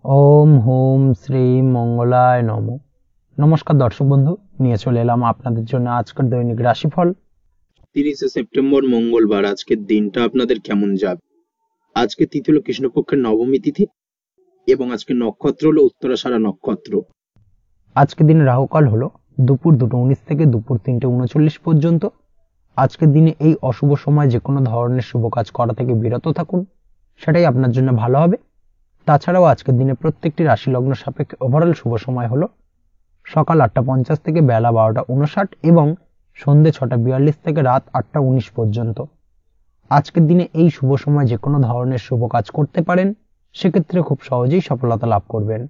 ওম home Shri মঙ্গলায় নম। নমস্কার দর্শক বন্ধু, নিয়ে চলে এলাম আপনাদের জন্য আজকের দৈনিক রাশিফল। 30শে সেপ্টেম্বর মঙ্গলবার। আজকের দিনটা আপনাদের কেমন যাবে? আজকে তিথি হলো কৃষ্ণপক্ষের নবমী তিথি এবং আজকে নক্ষত্র হলো উত্তরাষাঢ়া নক্ষত্র। আজকের দিনে রাহুকাল হলো দুপুর 2:19 থেকে দুপুর 3:39 পর্যন্ত। আজকের দিনে এই অশুভ সময় যে কোনো ধরনের শুভ কাজ করা থেকে বিরত থাকুন, সেটাই আপনার জন্য ভালো হবে। তাছাড়াও আজকের দিনে প্রত্যেকটি রাশি লগ্ন সাপেক্ষে ওভারঅল শুভ সময় হলো সকাল 8:50 থেকে বেলা 12:59 এবং সন্ধ্যে 6:42 থেকে রাত 8:19 পর্যন্ত। আজকের দিনে এই শুভ সময় যে কোনো ধরনের শুভ কাজ করতে পারেন, সেক্ষেত্রে খুব সহজেই সফলতা লাভ করবেন।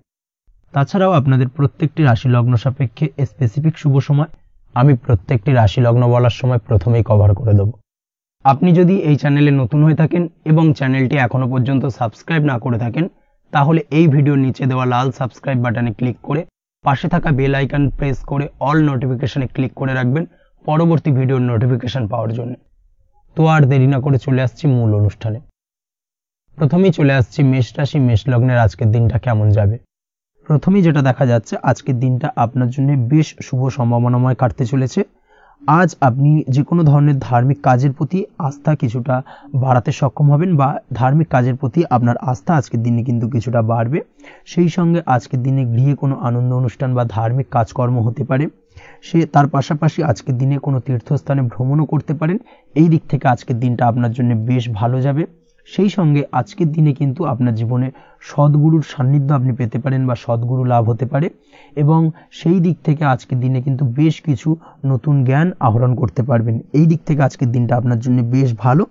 তাছাড়াও আপনাদের প্রত্যেকটি রাশি লগ্ন সাপেক্ষে স্পেসিফিক শুভ সময় আমি প্রত্যেকটি রাশি লগ্ন বলার সময় প্রথমেই কভার করে দেব। আপনি যদি এই চ্যানেলে নতুন হয়ে থাকেন এবং চ্যানেলটি এখনো পর্যন্ত সাবস্ক্রাইব না করে থাকেন, তাহলে এই ভিডিওর নিচে দেওয়া লাল সাবস্ক্রাইব বাটনে ক্লিক করে পাশে থাকা বেল আইকন প্রেস করে অল নোটিফিকেশনে ক্লিক করে রাখবেন পরবর্তী ভিডিওর নোটিফিকেশন পাওয়ার জন্য। তো আর দেরি না করে চলে আসছি মূল অনুষ্ঠানে। প্রথমেই চলে আসছি মেষ রাশি মেষ লগ্নের আজকের দিনটা কেমন যাবে। প্রথমেই যেটা দেখা যাচ্ছে, আজকের দিনটা আপনার জন্য বেশ শুভ সম্ভাবনাময় কাটতে চলেছে। আজ আপনি যে কোনো ধরনের ধার্মিক কাজের প্রতি আস্থা কিছুটা বাড়াতে সক্ষম হবেন, বা ধার্মিক কাজের প্রতি আপনার আস্থা আজকের দিনে কিন্তু কিছুটা বাড়বে। সেই সঙ্গে আজকের দিনে গৃহে কোনো আনন্দ অনুষ্ঠান বা ধার্মিক কাজকর্ম হতে পারে। তার পাশাপাশি আজকের দিনে কোনো তীর্থস্থানে ভ্রমণও করতে পারেন। এই দিক থেকে আজকের দিনটা আপনার জন্য বেশ ভালো যাবে। সেই সঙ্গে আজকের দিনে কিন্তু আপনার জীবনে সদ্গুরুর সান্নিধ্য আপনি পেতে পারেন বা সদ্গুরু লাভ হতে পারে, এবং সেই দিক থেকে আজকের দিনে কিন্তু বেশ কিছু নতুন জ্ঞান আহরণ করতে পারবেন। এই দিক থেকে আজকের দিনটা আপনার জন্য বেশ ভালো।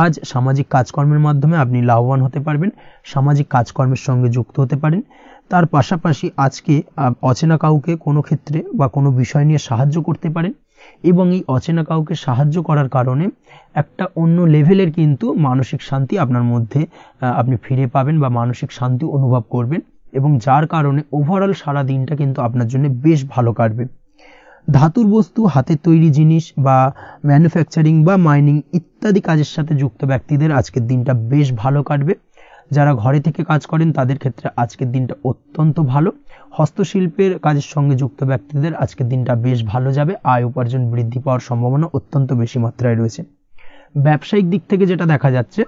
আজ সামাজিক কাজকর্মের মাধ্যমে আপনি লাভবান হতে পারবেন, সামাজিক কাজকর্মের সঙ্গে যুক্ত হতে পারেন। তার পাশাপাশি আজকে অচেনা কাউকে কোনো ক্ষেত্রে বা কোনো বিষয় নিয়ে সাহায্য করতে পারেন, এবং এই অচেনা কাউকে সাহায্য করার কারণে একটা অন্য লেভেলের কিন্তু মানসিক শান্তি আপনার মধ্যে আপনি ফিরে পাবেন বা মানসিক শান্তি অনুভব করবেন, এবং যার কারণে ওভারঅল সারা দিনটা কিন্তু আপনার জন্য বেশ ভালো কাটবে। ধাতুর বস্তু, হাতের তৈরি জিনিস বা ম্যানুফ্যাকচারিং বা মাইনিং ইত্যাদি কাজের সাথে যুক্ত ব্যক্তিদের আজকের দিনটা বেশ ভালো কাটবে। যারা ঘরে থেকে কাজ করেন তাদের ক্ষেত্রে আজকের দিনটা অত্যন্ত ভালো। হস্তশিল্পের কাজের সঙ্গে যুক্ত ব্যক্তিদের আজকের দিনটা বেশ ভালো যাবে। আয় উপার্জন বৃদ্ধি পাওয়ার সম্ভাবনা অত্যন্ত বেশি মাত্রায় রয়েছে। ব্যবসায়িক দিক থেকে যেটা দেখা যাচ্ছে,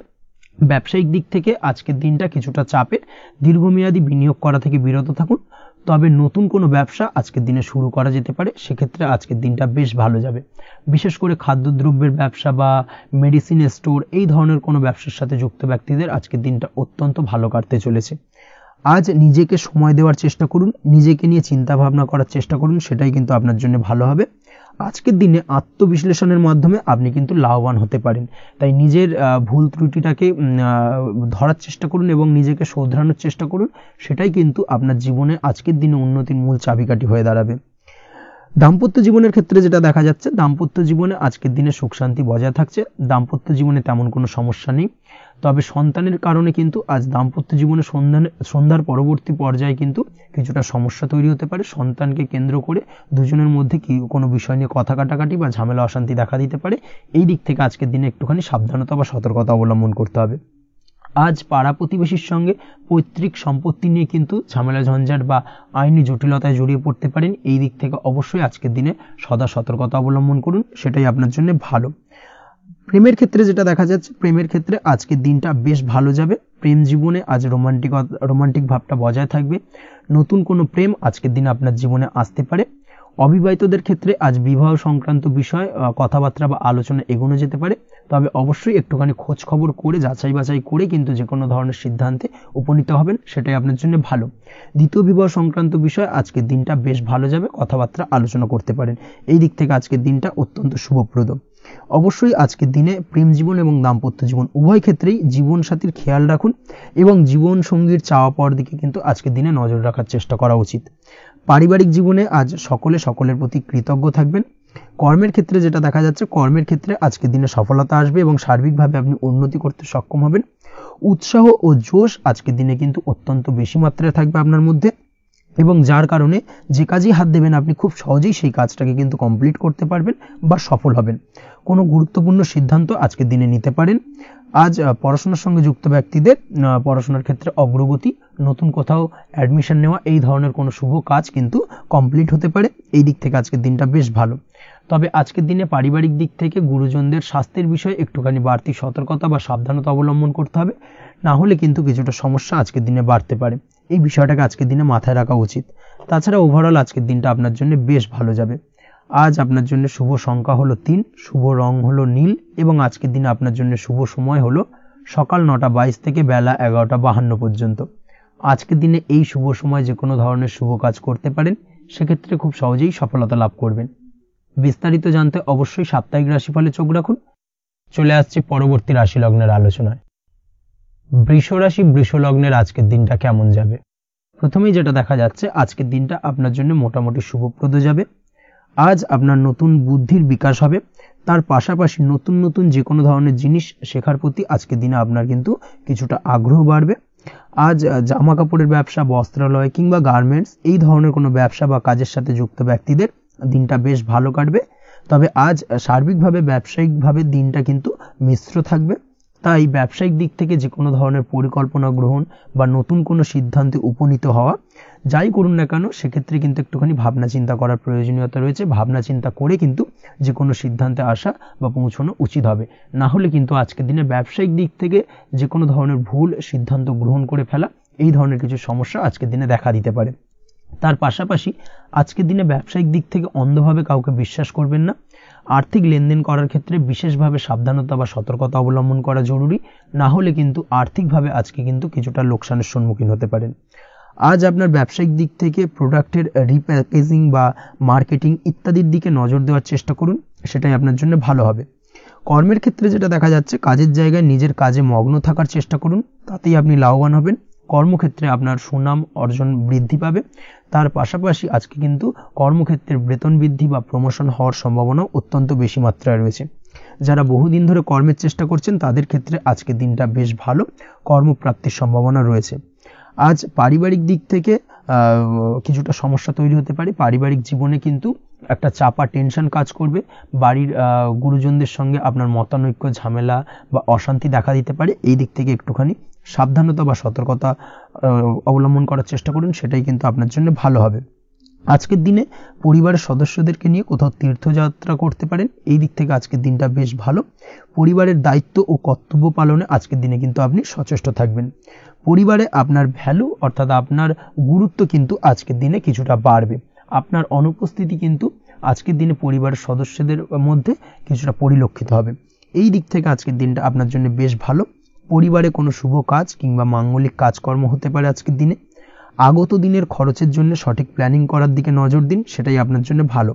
ব্যবসায়িক দিক থেকে আজকের দিনটা কিছুটা চাপের। দীর্ঘমেয়াদী বিনিয়োগ করা থেকে বিরত থাকুন, তবে নতুন কোনো ব্যবসা আজকের দিনে শুরু করা যেতে পারে, সেক্ষেত্রে আজকের দিনটা বেশ ভালো যাবে। বিশেষ করে খাদ্যদ্রব্যের ব্যবসা বা মেডিসিন স্টোর এই ধরনের কোনো ব্যবসার সাথে যুক্ত ব্যক্তিদের আজকের দিনটা অত্যন্ত ভালো কাটতে চলেছে। আজ নিজেকে সময় দেওয়ার চেষ্টা করুন, নিজেকে নিয়ে চিন্তা ভাবনা করার চেষ্টা করুন, সেটাই কিন্তু আপনার জন্য ভালো হবে। আজকের দিনে আত্মবিশ্লেষণের মাধ্যমে আপনি কিন্তু লাভবান হতে পারেন, তাই নিজের ভুল ত্রুটিটাকে ধরার চেষ্টা করুন এবং নিজেকে শোধরানোর চেষ্টা করুন, সেটাই কিন্তু আপনার জীবনে আজকের দিনে উন্নতির মূল চাবিকাঠি হয়ে দাঁড়াবে। দাম্পত্য জীবনের ক্ষেত্রে যেটা দেখা যাচ্ছে, দাম্পত্য জীবনে আজকের দিনে সুখ শান্তি বজায় থাকছে। দাম্পত্য জীবনে তেমন কোনো সমস্যা নেই, তবে সন্তানের কারণে কিন্তু আজ দাম্পত্য জীবনে সন্ধ্যার পরবর্তী পর্যায়ে কিন্তু কিছুটা সমস্যা তৈরি হতে পারে। সন্তানকে কেন্দ্র করে দুজনের মধ্যে কি কোনো বিষয় নিয়ে কথা কাটাকাটি বা ঝামেলা অশান্তি দেখা দিতে পারে। এই দিক থেকে আজকের দিনে একটুখানি সাবধানতা বা সতর্কতা অবলম্বন করতে হবে। আজ পাড়া প্রতিবেশীর সঙ্গে পৈতৃক সম্পত্তি নিয়ে কিন্তু ঝামেলা ঝঞ্ঝাট বা আইনি জটিলতায় জড়িয়ে পড়তে পারেন। এই দিক থেকে অবশ্যই আজকের দিনে সদা সতর্কতা অবলম্বন করুন, সেটাই আপনার জন্য ভালো। প্রেমের ক্ষেত্রে যেটা দেখা যাচ্ছে, প্রেমের ক্ষেত্রে আজকের দিনটা বেশ ভালো যাবে। প্রেম জীবনে আজ রোমান্টিক ভাবটা বজায় থাকবে। নতুন কোনো প্রেম আজকের দিনে আপনার জীবনে আসতে পারে। অবিবাহিতদের ক্ষেত্রে আজ বিবাহ সংক্রান্ত বিষয় কথাবার্তা বা আলোচনা এগোনো যেতে পারে, তবে অবশ্যই একটুখানি খোঁজ খবর করে যাচাই বাছাই করে কিন্তু যে কোনো ধরনের সিদ্ধান্তে উপনীত হবেন, সেটাই আপনার জন্য ভালো। দ্বিতীয় বিবাহ সংক্রান্ত বিষয় আজকের দিনটা বেশ ভালো যাবে, কথাবার্তা আলোচনা করতে পারেন। এই দিক থেকে আজকের দিনটা অত্যন্ত শুভপ্রদ। অবশ্যই আজকের দিনে প্রেম জীবন এবং দাম্পত্য জীবন উভয় ক্ষেত্রেই জীবনসাথীর খেয়াল রাখুন, এবং জীবন সঙ্গীর চাওয়া পাওয়ার দিকে কিন্তু আজকের দিনে নজর রাখার চেষ্টা করা উচিত। পারিবারিক জীবনে আজ সকলের প্রতি কৃতজ্ঞ থাকবেন। কর্মের ক্ষেত্রে যেটা দেখা যাচ্ছে, কর্মের ক্ষেত্রে আজকের দিনে সফলতা আসবে এবং সার্বিকভাবে আপনি উন্নতি করতে সক্ষম হবেন। উৎসাহ ও জোশ আজকের দিনে কিন্তু অত্যন্ত বেশি মাত্রায় থাকবে আপনার মধ্যে, এবং যার কারণে যে কাজেই হাত দেবেন আপনি খুব সহজেই সেই কাজটাকে কিন্তু কমপ্লিট করতে পারবেন বা সফল হবেন। কোনো গুরুত্বপূর্ণ সিদ্ধান্ত আজকের দিনে নিতে পারেন। আজ পড়াশোনার সঙ্গে যুক্ত ব্যক্তিদের পড়াশোনার ক্ষেত্রে অগ্রগতি, নতুন কোথাও অ্যাডমিশন নেওয়া, এই ধরনের কোনো শুভ কাজ কিন্তু কমপ্লিট হতে পারে। এই দিক থেকে আজকের দিনটা বেশ ভালো। তবে আজকের দিনে পারিবারিক দিক থেকে গুরুজনদের স্বাস্থ্যের বিষয়ে একটুখানি বাড়তি সতর্কতা বা সাবধানতা অবলম্বন করতে হবে, না হলে কিন্তু কিছুটা সমস্যা আজকের দিনে বাড়তে পারে। এই বিষয়টাকে আজকের দিনে মাথায় রাখা উচিত। তাছাড়া ওভারঅল আজকের দিনটা আপনার জন্য বেশ ভালো যাবে। আজ আপনার জন্য শুভ সংখ্যা হলো 3, শুভ রং হলো নীল এবং আজকের দিনে আপনার জন্য শুভ সময় হলো সকাল 9:22 থেকে বেলা 11:52 পর্যন্ত। আজকের দিনে এই শুভ সময় যে কোনো ধরনের শুভ কাজ করতে পারেন, সেক্ষেত্রে খুব সহজেই সফলতা লাভ করবেন। বিস্তারিত জানতে অবশ্যই সাপ্তাহিক রাশিফলে চোখ রাখুন। চলে আসছে পরবর্তী রাশি লগ্নের আলোচনায়। বৃষ রাশি, বৃষ লগ্নের আজকের দিনটা কেমন যাবে? প্রথমেই যেটা দেখা যাচ্ছে, আজকের দিনটা আপনার জন্য মোটামুটি শুভপ্রদ যাবে। আজ আপনার নতুন বুদ্ধির বিকাশ হবে, তার পাশাপাশি নতুন নতুন যে কোনো ধরনের জিনিস শেখার প্রতি আজকের দিনে আপনার কিন্তু কিছুটা আগ্রহ বাড়বে। আজ জামা কাপড়ের ব্যবসা, বস্ত্রালয় কিংবা গার্মেন্টস এই ধরনের কোনো ব্যবসা বা কাজের সাথে যুক্ত ব্যক্তিদের দিনটা বেশ ভালো কাটবে। তবে আজ সার্বিকভাবে ব্যবসায়িকভাবে দিনটা কিন্তু মিশ্র থাকবে। তাই ব্যবসায়িক দিক থেকে যে কোনো ধরনের পরিকল্পনা গ্রহণ বা নতুন কোনো সিদ্ধান্তে উপনীত হওয়া, যাই করুন না কেন, সেক্ষেত্রে কিন্তু একটুখানি ভাবনা চিন্তা করার প্রয়োজনীয়তা রয়েছে। ভাবনা চিন্তা করে কিন্তু যে কোনো সিদ্ধান্তে আসা বা পৌঁছানো উচিত হবে, না হলে কিন্তু আজকের দিনে ব্যবসায়িক দিক থেকে যে কোনো ধরনের ভুল সিদ্ধান্ত গ্রহণ করে ফেলা, এই ধরনের কিছু সমস্যা আজকের দিনে দেখা দিতে পারে। তার পাশাপাশি আজকের দিনে ব্যবসায়িক দিক থেকে অন্ধভাবে কাউকে বিশ্বাস করবেন না। আর্থিক লেনদেন করার ক্ষেত্রে বিশেষভাবে সাবধানতা বা সতর্কতা অবলম্বন করা জরুরি, না হলে কিন্তু আর্থিকভাবে আজকে কিন্তু কিছুটা লোকসানের সম্মুখীন হতে পারেন। আজ আপনার ব্যবসায়িক দিক থেকে প্রোডাক্টের রিপ্যাকেজিং বা মার্কেটিং ইত্যাদির দিকে নজর দেওয়ার চেষ্টা করুন, সেটাই আপনার জন্য ভালো হবে। কর্মের ক্ষেত্রে যেটা দেখা যাচ্ছে, কাজের জায়গায় নিজের কাজে মগ্ন থাকার চেষ্টা করুন, তাতেই আপনি লাভবান হবেন। কর্মক্ষেত্রে আপনার সুনাম অর্জন বৃদ্ধি পাবে। তার পাশাপাশি আজকে কিন্তু কর্মক্ষেত্রের বেতন বৃদ্ধি বা প্রমোশন হওয়ার সম্ভাবনা অত্যন্ত বেশি মাত্রায় রয়েছে। যারা বহুদিন ধরে কর্মের চেষ্টা করছেন, তাদের ক্ষেত্রে আজকের দিনটা বেশ ভালো, কর্মপ্রাপ্তির সম্ভাবনা রয়েছে। আজ পারিবারিক দিক থেকে কিছুটা সমস্যা তৈরি হতে পারে। পারিবারিক জীবনে কিন্তু একটা চাপা টেনশন কাজ করবে। বাড়ির গুরুজনদের সঙ্গে আপনার মতানৈক্য, ঝামেলা বা অশান্তি দেখা দিতে পারে। এই দিক থেকে একটুখানি সাবধানতা বা সতর্কতা অবলম্বন করার চেষ্টা করুন, সেটাই কিন্তু আপনার জন্য ভালো হবে। আজকের দিনে পরিবারের সদস্যদেরকে নিয়ে কোথাও তীর্থযাত্রা করতে পারেন। এই দিক থেকে আজকের দিনটা বেশ ভালো। পরিবারের দায়িত্ব ও কর্তব্য পালনে আজকের দিনে কিন্তু আপনি সচেষ্ট থাকবেন। পরিবারে আপনার ভ্যালু অর্থাৎ আপনার গুরুত্ব কিন্তু আজকের দিনে কিছুটা বাড়বে। আপনার অনুপস্থিতি কিন্তু আজকের দিনে পরিবারের সদস্যদের মধ্যে কিছুটা পরিলক্ষিত হবে। এই দিক থেকে আজকের দিনটা আপনার জন্য বেশ ভালো। পরিবারে কোনো শুভ কাজ কিংবা মাঙ্গলিক কাজকর্ম হতে পারে আজকের দিনে। আগত দিনের খরচের জন্য সঠিক প্ল্যানিং করার দিকে নজর দিন, সেটাই আপনার জন্য ভালো।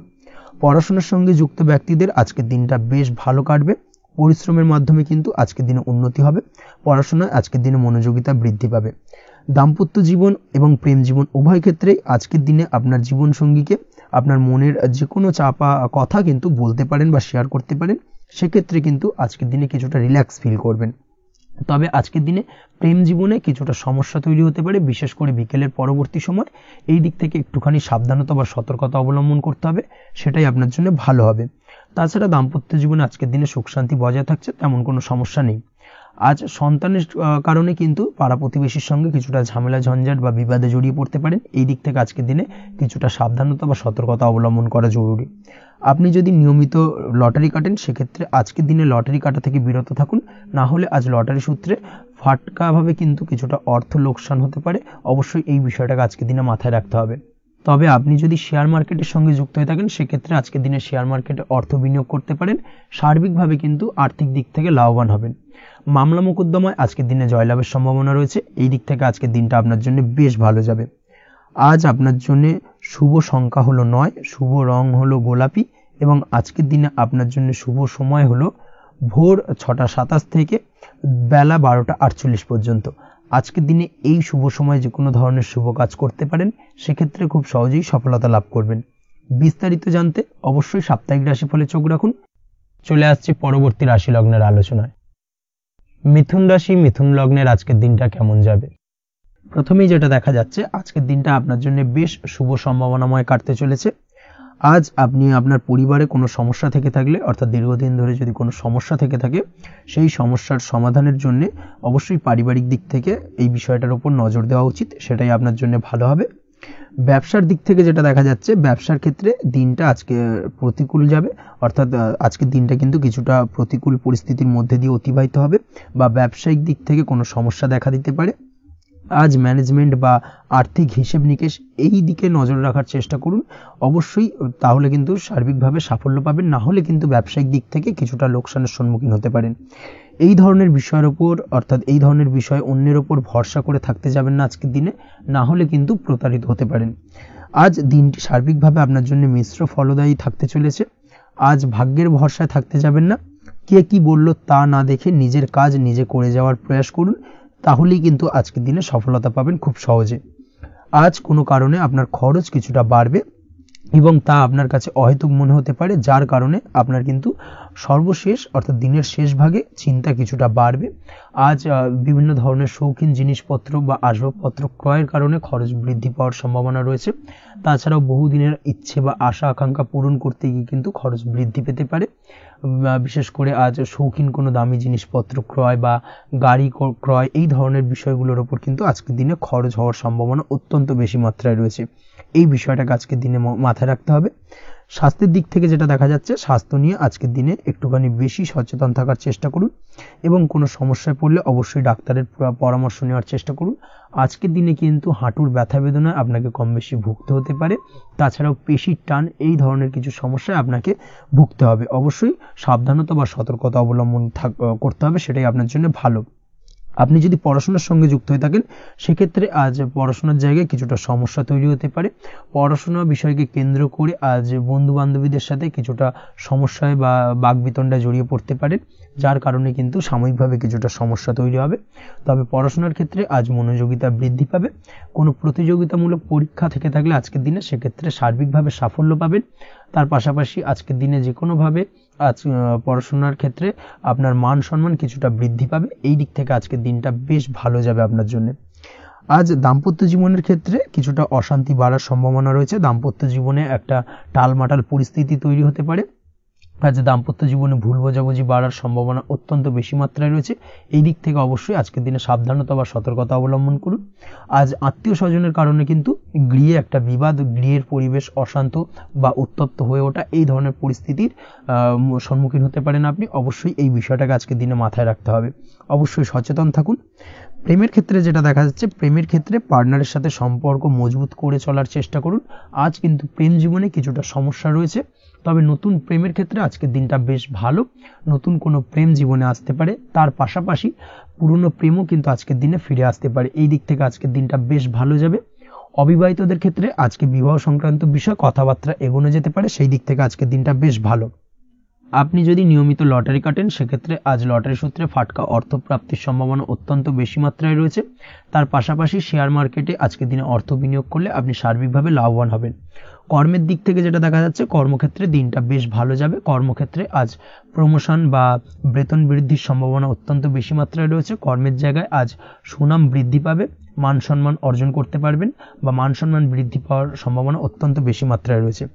পড়াশোনার সঙ্গে যুক্ত ব্যক্তিদের আজকের দিনটা বেশ ভালো কাটবে। পরিশ্রমের মাধ্যমে কিন্তু আজকের দিনে উন্নতি হবে। পড়াশোনায় আজকের দিনে মনোযোগিতা বৃদ্ধি পাবে। দাম্পত্য জীবন এবং প্রেম জীবন উভয় ক্ষেত্রেই আজকের দিনে আপনার জীবনসঙ্গীকে আপনার মনের যে কোনো চাপা কথা কিন্তু বলতে পারেন বা শেয়ার করতে পারেন। সেক্ষেত্রে কিন্তু আজকের দিনে কিছুটা রিল্যাক্স ফিল করবেন। তবে আজকের দিনে প্রেম জীবনে কিছুটা সমস্যা তৈরি হতে পারে, বিশেষ করে বিকেলের পরবর্তী সময়। এই দিক থেকে একটুখানি সাবধানতা বা সতর্কতা অবলম্বন করতে হবে, সেটাই আপনার জন্য ভালো হবে। তাছাড়া দাম্পত্য জীবনে আজকের দিনে সুখ শান্তি বজায় থাকছে, তেমন কোনো সমস্যা নেই। আজ সন্তানের কারণে কিন্তু পাড়া প্রতিবেশীর সঙ্গে কিছুটা ঝামেলা ঝঞ্ঝাট বা বিবাদে জড়িয়ে পড়তে পারেন। এই দিক থেকে আজকের দিনে কিছুটা সাবধানতা বা সতর্কতা অবলম্বন করা জরুরি। আপনি যদি নিয়মিত লটারি কাটেন, সেক্ষেত্রে আজকের দিনে লটারি কাটা থেকে বিরত থাকুন, না হলে আজ লটারি সূত্রে ফাটকাভাবে কিন্তু কিছুটা অর্থ লোকসান হতে পারে। অবশ্যই এই বিষয়টাকে আজকের দিনে মাথায় রাখতে হবে। তবে আপনি যদি শেয়ার মার্কেটের সঙ্গে যুক্ত হয়ে থাকেন, সেক্ষেত্রে আজকের দিনে শেয়ার মার্কেটে অর্থ বিনিয়োগ করতে পারেন। সার্বিকভাবে কিন্তু আর্থিক দিক থেকে লাভবান হবেন। মামলা মোকদ্দমায় আজকের দিনে জয়লাভের সম্ভাবনা রয়েছে। এই দিক থেকে আজকের দিনটা আপনার জন্য বেশ ভালো যাবে। আজ আপনার জন্য শুভ সংখ্যা হলো 9, শুভ রং হলো গোলাপি এবং আজকের দিনে আপনার জন্য শুভ সময় হলো ভোর 6:27 থেকে বেলা 12:48 পর্যন্ত। আজকের দিনে এই শুভ সময় যে কোনো ধরনের শুভ কাজ করতে পারেন, সেক্ষেত্রে খুব সহজেই সফলতা লাভ করবেন। বিস্তারিত জানতে অবশ্যই সাপ্তাহিক রাশিফলে চোখ রাখুন। চলে আসছে পরবর্তী রাশি লগ্নের আলোচনায়। মিথুন রাশি, মিথুন লগ্নের আজকের দিনটা কেমন যাবে? প্রথমেই যেটা দেখা যাচ্ছে, আজকের দিনটা আপনার জন্য বেশ শুভ সম্ভাবনাময় কাটতে চলেছে। আজ আপনি আপনার পরিবারে কোনো সমস্যা থেকে থাকলে, অর্থাৎ দীর্ঘদিন ধরে যদি কোনো সমস্যা থেকে থাকে, সেই সমস্যার সমাধানের জন্য অবশ্যই পারিবারিক দিক থেকে এই বিষয়টার উপর নজর দেওয়া উচিত, সেটাই আপনার জন্য ভালো হবে। ব্যবসার দিক থেকে যেটা দেখা যাচ্ছে, ব্যবসার ক্ষেত্রে দিনটা আজকে প্রতিকূল যাবে, অর্থাৎ আজকের দিনটা কিন্তু কিছুটা প্রতিকূল পরিস্থিতির মধ্যে দিয়ে অতিবাহিত হবে, বা ব্যবসায়িক দিক থেকে কোনো সমস্যা দেখা দিতে পারে। আজ ম্যানেজমেন্ট বা আর্থিক হিসেব নিকেশ এই দিকে নজর রাখার চেষ্টা করুন অবশ্যই, তাহলে কিন্তু সার্বিকভাবে সাফল্য পাবেন, না হলে কিন্তু ব্যবসায়িক দিক থেকে কিছুটা লোকসানের সম্মুখীন হতে পারেন। এই ধরনের বিষয়ের ওপর, অর্থাৎ এই ধরনের বিষয় অন্যের ওপর ভরসা করে থাকতে যাবেন না আজকের দিনে, না হলে কিন্তু প্রতারিত হতে পারেন। আজ দিনটি সার্বিকভাবে আপনার জন্য মিশ্র ফলদায়ী থাকতে চলেছে। আজ ভাগ্যের ভরসায় থাকতে যাবেন না, কে কি বলল তা না দেখে নিজের কাজ নিজে করে যাওয়ার প্রয়াস করুন, তাহলেই কিন্তু আজকের দিনে সফলতা পাবেন খুব সহজে। আজ কোনো কারণে আপনার খরচ কিছুটা বাড়বে এবং তা আপনার কাছে অহেতুক মনে হতে পারে, যার কারণে আপনার কিন্তু সর্বশেষ অর্থাৎ দিনের শেষ ভাগে চিন্তা কিছুটা বাড়বে। আজ বিভিন্ন ধরনের শৌখিন জিনিসপত্র বা আসবাবপত্র ক্রয়ের কারণে খরচ বৃদ্ধি পাওয়ার সম্ভাবনা রয়েছে। তাছাড়াও বহুদিনের ইচ্ছে বা আশা আকাঙ্ক্ষা পূরণ করতে গিয়ে কিন্তু খরচ বৃদ্ধি পেতে পারে। বিশেষ করে আজ শৌখিন কোনো দামি জিনিসপত্র ক্রয় বা গাড়ি ক্রয় এই ধরনের বিষয়গুলোর ওপর কিন্তু আজকের দিনে খরচ হওয়ার সম্ভাবনা অত্যন্ত বেশি মাত্রায় রয়েছে। এই বিষয়টাকে আজকের দিনে মাথায় রাখতে হবে। স্বাস্থ্যের দিক থেকে যেটা দেখা যাচ্ছে, স্বাস্থ্য নিয়ে আজকের দিনে একটুখানি বেশি সচেতন থাকার চেষ্টা করুন এবং কোনো সমস্যায় পড়লে অবশ্যই ডাক্তারের পরামর্শ নেওয়ার চেষ্টা করুন। আজকের দিনে কিন্তু হাঁটুর ব্যথা বেদনায় আপনাকে কম বেশি ভুগতে হতে পারে, তাছাড়াও পেশির টান এই ধরনের কিছু সমস্যায় আপনাকে ভুগতে হবে। অবশ্যই সাবধানতা বা সতর্কতা অবলম্বন করতে হবে, সেটাই আপনার জন্য ভালো। আপনি যদি পড়াশোনার সঙ্গে যুক্ত হয়ে থাকেন, সেক্ষেত্রে আজ পড়াশোনার জায়গায় কিছুটা সমস্যা তৈরি হতে পারে। পড়াশোনা বিষয়কে কেন্দ্র করে আজ বন্ধু বান্ধবীদের সাথে কিছুটা সমস্যায় বা বাকবিতণ্ডায় জড়িয়ে পড়তে পারেন, যার কারণে কিন্তু সাময়িকভাবে কিছুটা সমস্যা তৈরি হবে। তবে পড়াশোনার ক্ষেত্রে আজ মনোযোগিতা বৃদ্ধি পাবে। কোনো প্রতিযোগিতামূলক পরীক্ষা থেকে থাকলে আজকের দিনে সেক্ষেত্রে সার্বিকভাবে সাফল্য পাবেন। তার পাশাপাশি আজকের দিনে যে কোনোভাবে আজ পড়াশোনার ক্ষেত্রে আপনার মান সম্মান কিছুটা বৃদ্ধি পাবে। এই দিক থেকে আজকের দিনটা বেশ ভালো যাবে আপনার জন্য। আজ দাম্পত্য জীবনের ক্ষেত্রে কিছুটা অশান্তি বাড়ার সম্ভাবনা রয়েছে। দাম্পত্য জীবনে একটা টালমাটাল পরিস্থিতি তৈরি হতে পারে। আজ দাম্পত্য জীবনে ভুল বোঝাবুঝি বাড়ার সম্ভাবনা অত্যন্ত বেশি মাত্রায় রয়েছে। এই দিক থেকে অবশ্যই আজকের দিনে সাবধানতা বা সতর্কতা অবলম্বন করুন। আজ আত্মীয় স্বজনের কারণে কিন্তু গৃহে একটা বিবাদ, গৃহের পরিবেশ অশান্ত বা উত্তপ্ত হয়ে ওঠা এই ধরনের পরিস্থিতির সম্মুখীন হতে পারেন আপনি। অবশ্যই এই বিষয়টাকে আজকের দিনে মাথায় রাখতে হবে। অবশ্যই সচেতন থাকুন। প্রেমের ক্ষেত্রে যেটা দেখা যাচ্ছে, প্রেমের ক্ষেত্রে পার্টনারের সাথে সম্পর্ক মজবুত করে চলার চেষ্টা করুন। আজ কিন্তু প্রেম জীবনে কিছুটা সমস্যা রয়েছে, তবে নতুন প্রেমের ক্ষেত্রে আজকের দিনটা বেশ ভালো। নতুন কোনো প্রেম জীবনে আসতে পারে, তার পাশাপাশি পুরনো প্রেমও কিন্তু আজকের দিনে ফিরে আসতে পারে। এই দিক থেকে আজকের দিনটা বেশ ভালো যাবে। অবিবাহিতদের ক্ষেত্রে আজকে বিবাহ সংক্রান্ত বিষয় কথাবার্তা এগোনো যেতে পারে, সেই দিক থেকে আজকের দিনটা বেশ ভালো। আপনি যদি নিয়মিত লটারি কাটেন, সেক্ষেত্রে আজ লটারি সূত্রে ফাটকা অর্থ প্রাপ্তির সম্ভাবনা অত্যন্ত বেশি মাত্রায় রয়েছে। তার পাশাপাশি শেয়ার মার্কেটে আজকের দিনে অর্থ বিনিয়োগ করলে আপনি সার্বিকভাবে লাভবান হবেন। কর্মের দিক থেকে যেটা দেখা যাচ্ছে, কর্মক্ষেত্রে দিনটা বেশ ভালো যাবে। কর্মক্ষেত্রে আজ প্রমোশন বা বেতন বৃদ্ধির সম্ভাবনা অত্যন্ত বেশি মাত্রায় রয়েছে। কর্মের জায়গায় আজ সুনাম বৃদ্ধি পাবে, মান সম্মান অর্জন করতে পারবেন বা মান সম্মান বৃদ্ধি পাওয়ার সম্ভাবনা অত্যন্ত বেশি মাত্রায় রয়েছে।